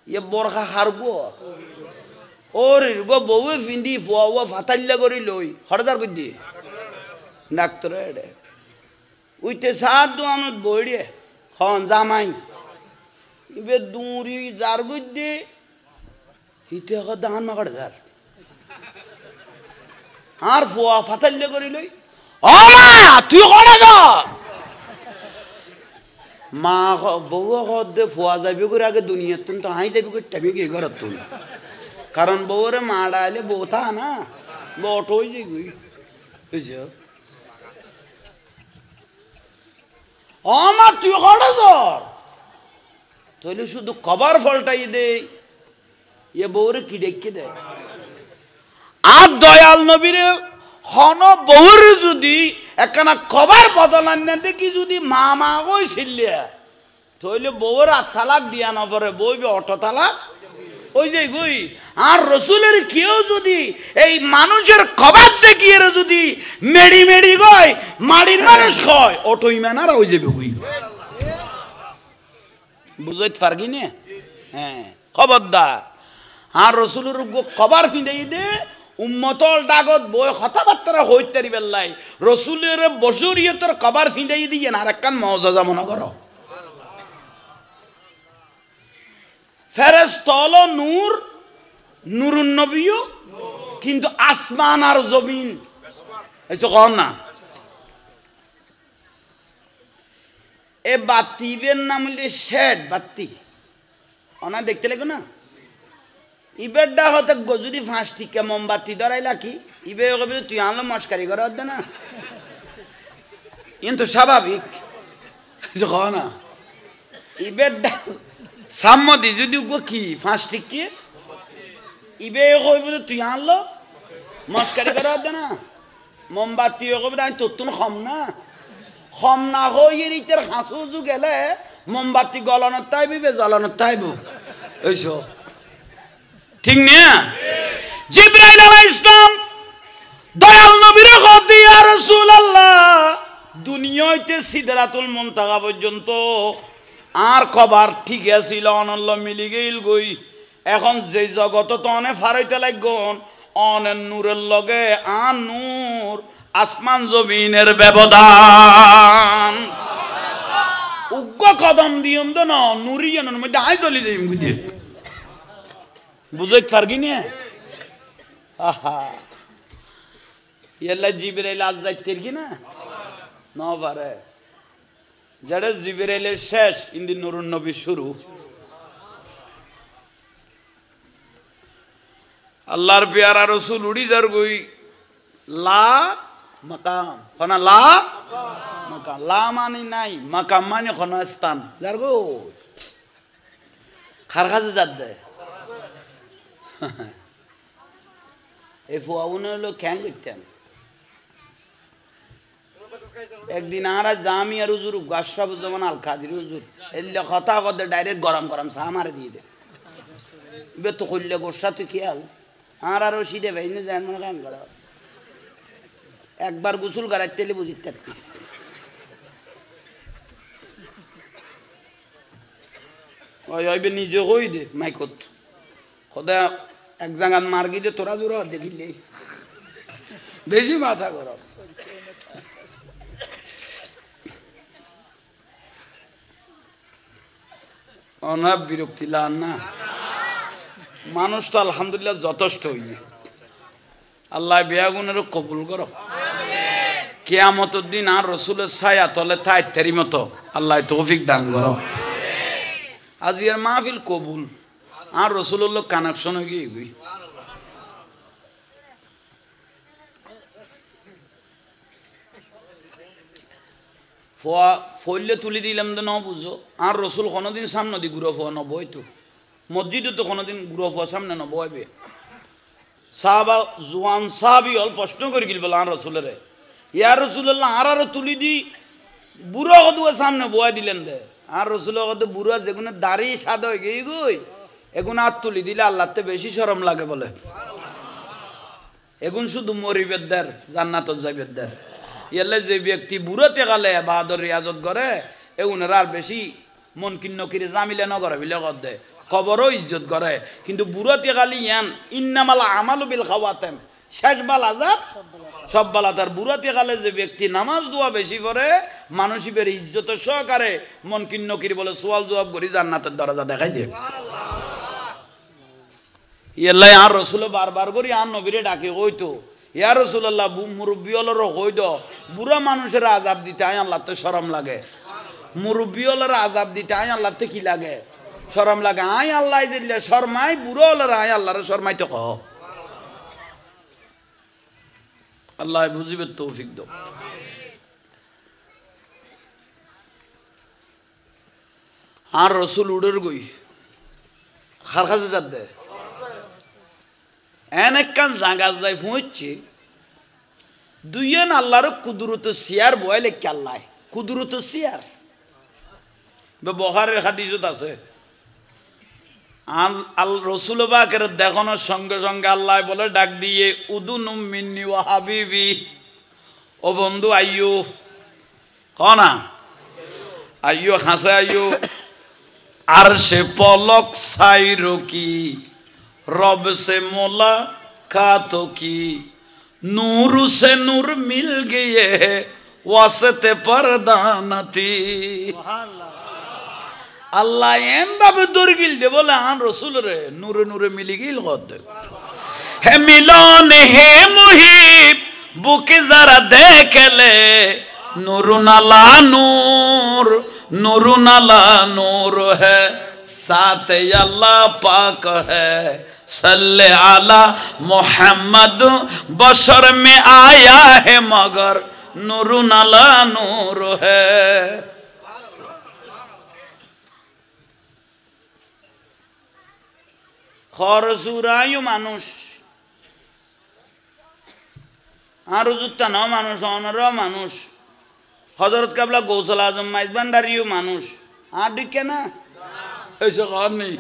ইয়ে বরখা হার গো ওর গো বউ ফিন্দি ফুয়া ফাতাল্লা করি লই হরদার কই দি ডাক্তার এডে উইতে সাত দোয়ানত বইড়ে খন জামাই ইবে দুরি জার গুদ্দে হিতে হ দান মাকাড় জার আর ফুয়া ফাতাল্লা করি লই ও মা তুই কোনে যা মা বউ দে ফুয়া যাবি করে আগে দুনিয়াত তুন তো হাই যাবি করে টাবি গে ঘরত তুন, কারণ বউরে মা ডাইলে বউ থা না বট হই যাই গই বুঝছো। আমার তুই কড়া জ্বর তাহলে শুধু কবার ফলটাই দে ইয়ে বউরে কি ডেকে দেয়। আর দয়াল নবীরে হন বউর যদি একখানা কবার বদলান না দেখি যদি মা মা কই ছিলিয়া তাহলে বউর 8 তালাক দিয়া না পরে বই 8 তালাক ওই যে গই। আর রসুলের কেউ যদি এই মানুষের কবার দেখিয়ে যদি মেডি মেডি গয় মাড়ির মানুষ কয় অটো ইমান আর ওই যাবে গই বুঝাইতে পারগি না হ্যাঁ খবরদার আর রসুলের খবর ফিঁদাই দে উম্মতল ডাগত বই কথাবার্তা হইতারি বেল্লাই রসুলের বসুরিয়তের খবর ফিঁদাই দিয়ে আর একখান মজা মনে করো ফেরেশতল নূর নুরুন নবীও কিন্তু আসমান আর জমিন এসব কর না এ বাতিবের নাম হইলে শেড বাতি অনা দেখতে লাগো না ইবেরটা হতে যদি 5 টিকা মোমবাতি ধরাইলা কি ইবে কবি তুই আনলো মস্কারি করে দে না কিন্তু স্বাভাবিক না ইবেরটা সাম্মতি যদি কি 5 টিকে ইবে কবি তুই আনলো মস্কারি করে দে না মোমবাতি কবি আমি তোর খম না হয়ে ইতের হাসু গেলে মোমবাতি গলানোর তাইবি জ্বালানোর তাইব এইসব ঠিক না জিবরাইল আলাইহিস সালাম দয়াল নবীর কত ইয়া রাসূলুল্লাহ দুনিয়াতে সিদরাতুল মুনতাহা পর্যন্ত আর কবার ঠিক আছিল অনল্য মিলি গইল গই এখন যে জগত তো অনে ফারাইতে লাগগন অনের নূরের লগে আন নূর আসমান জমিনের ব্যবধান উগ্র কদম দিয়ম তো না নুরিয়ানোর মধ্যে আই চলি যাই বুঝে বুঝাইতে পারগি না আহা ইয়াল্লা জিবরাইল আজ যাইতে কি না না পারে যারা জিবরাইলের শেষ ইন্দি নুরুন নবী শুরু আল্লাহর পেয়ারা রাসূল উড়ি যার গই লা মাকাম কোনা লা মাকাম লা মানে নাই মাকাম মানে কোন স্থান যার গো খারখাজে যাদ দে এই ফুয়াউনে হলো খ্যাং করতেন একদিন আর জামি আর হুজুর গাছরাবুজ্জামান আল কাদির হুজুর এলে কথা কথা ডাইরেক্ট গরম গরম চা মারে দিয়ে দে এবার তো করলে গোসা তুই খেয়াল আর আরো সিটে ভাই না যায় মনে কেন করা একবার গোসল করার তেলে বুঝিতে থাকতি ওই ওইবে নিজে কই দে মাইকত খোদা এক জায়গায় মার্গি দে তোরা জোর দেখিলে বেশি মাথা গরম অনাব বিরক্তি লান না মানুষ তো আলহামদুলিল্লাহ যথেষ্ট হইবে আল্লাহ বেয়াগুনেরও কবুল করো কিয়ামতের দিন আর রসুলের ছায়া তলে থাই তেরি মতো আল্লাহ তৌফিক দান করো আজ এর মাহফিল কবুল আর রসুলের লোক কানেকশন হয়ে গিয়ে গই ফলে তুলি দিলাম তো ন বুঝো আর রসুল কোনোদিন সামনে দি ঘুরে ফোয়া নবই তো মসজিদে তো কোনোদিন ঘুরে ফোয়া সামনে নবইবে সাহাবা জোয়ান সাহাবি হল প্রশ্ন করে গিল বলে আর রসুলের ইয়ার রসুল্লাহ আর তুলি দি বুড়ো কদুয়া সামনে বয়া দিলেন দে আর রসুল কত বুড়ো যেগুলো দাড়ি সাদ হয়ে গিয়ে গই এগুলো আর তুলি দিলে আল্লাহতে বেশি শরম লাগে বলে এগুন শুধু মরিবের দের জান্নাত যাইবের দের ইয়ালে যে ব্যক্তি বুড়োতে গেলে বাহাদুর রিয়াজত করে এগুনের আর বেশি মন কিন্ন কিরে জামিলে নগরে বিলে কর দেয় কবরও ইজ্জত করে কিন্তু বুড়োতে গালি ইয়ান ইন্নামাল আমালু বিল খাওয়াতেন শেষ বালা যাক সব বালা তার বুড়োতে গালে যে ব্যক্তি নামাজ দোয়া বেশি করে মানুষের ইজ্জত সহকারে মন কিন্ন কিরে বলে সোয়াল জবাব করি জান্নাতের দরজা দেখাই দিয়ে ইয়াল্লাই আর রসুল বারবার করি আর নবীরে ডাকে কইতো ইয়া রাসূলুল্লাহ মুরব্বী হলর কইদ বুড়া মানুষের আযাব দিতে আই আল্লাহতে শরম লাগে মুরব্বী হলর আযাব দিতে আই আল্লাহতে কি লাগে শরম লাগে আই আল্লাহ দিলে শরমাই বুড়ো হলর আই আল্লাহর শরমাইতে কহ আল্লাহ বুঝিবে তৌফিক দাও আর রসুল উড়ের গই খারখাজে যাদ দে এনেকান জাগা যাই পৌঁছছে দুইজন আল্লাহর কুদরত সিয়ার বয়ালে আল্লাহ কুদরত সিয়ার বখারের হাদিসত আছে আল রসুল বাকের দেখানোর সঙ্গে সঙ্গে আল্লাহ বলে ডাক দিয়ে উদুনুম মিন্নি ওয়া হাবিবি ও বন্ধু আইয়ো কনা আইয়ো হাসে আইয়ো আরশে পলক সাইরো কি রব সে মোলা কাতো কি নূর সে নূর মিল গিয়ে ওয়াসতে পরদানতি আল্লাহ এন ভাবে দরগিল দে বলে আন রসুল রে নূরে নূরে মিলি গিল কদ হে মিলন হে মুহিব বুকে যারা দেখলে নূরুন আলা নূর नूरुन अला नूर है साथ अल्लाह पाक है सल्ले आला मोहम्मद बशर में आया है मगर नूरुन अला नूर है खरजुरायु मानुष आरो जुत्ता न मानुष अनर मानुष हजरत काबला गौसल आजम माइज भांडारियो मानुष हाँ डिके ना ऐसा कौन नहीं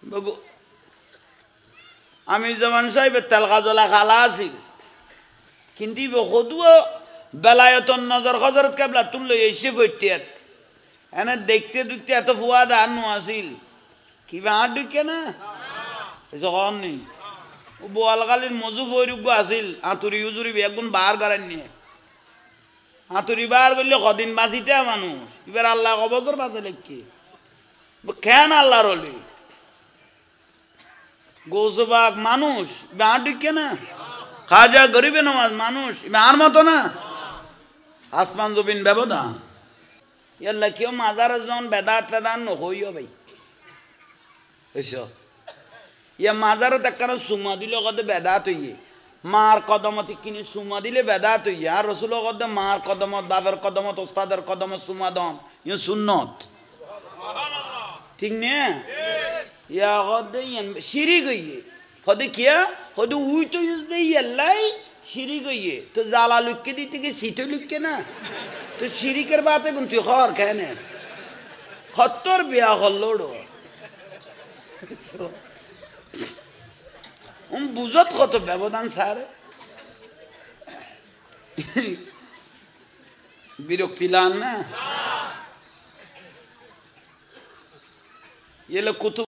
बगो आमी जमान साहिब तलगाजला खालासी किंती वो खुदुआ बलायतन नजर हजरत काबला तुम लो ये शिफ इत्याद है ना देखते दुखते तो फुआद आनु आसिल कि वह हाँ डिके ना ऐसा कौन नहीं वो बोलगालिन मौजूद हो रुको आसिल आतुरी उजुरी बेगुन बाहर करनी है हाथुरी बार बोले कदिन बासिते मानुष इबार अल्लाह को बजर बासे लेके केन अल्लाह रोली गोसबाग मानुष बाहर डिके ना खाजा गरीबे नमाज मानुष बाहर मतो ना आसमान जमीन व्यवधान ये लक्ष्यों माजार जोन बेदात वेदान न होइयो भाई ऐसा ये माजार तक का सुमा दिलो कद बेदात हुई मार कदमत किनी सुमा दिले बेदात हुई यार रसूलों कद मार कदमत बाबर कदमत उस्तादर कदमत सुमा दम ये सुन्नत ठीक नहीं या कद ये शिरी गई है कद क्या कद उई तो यूज़ नहीं है लाई शिरी गई है तो ज़ाला लुक के दी थी सीटे लुक के ना तो शिरी कर बातें कुन तू खार कहने खत्तर बिया खल्लोड़ो बुझत कत व्यवधान सारे बिरक्तिलान ना ये लोग कुतुब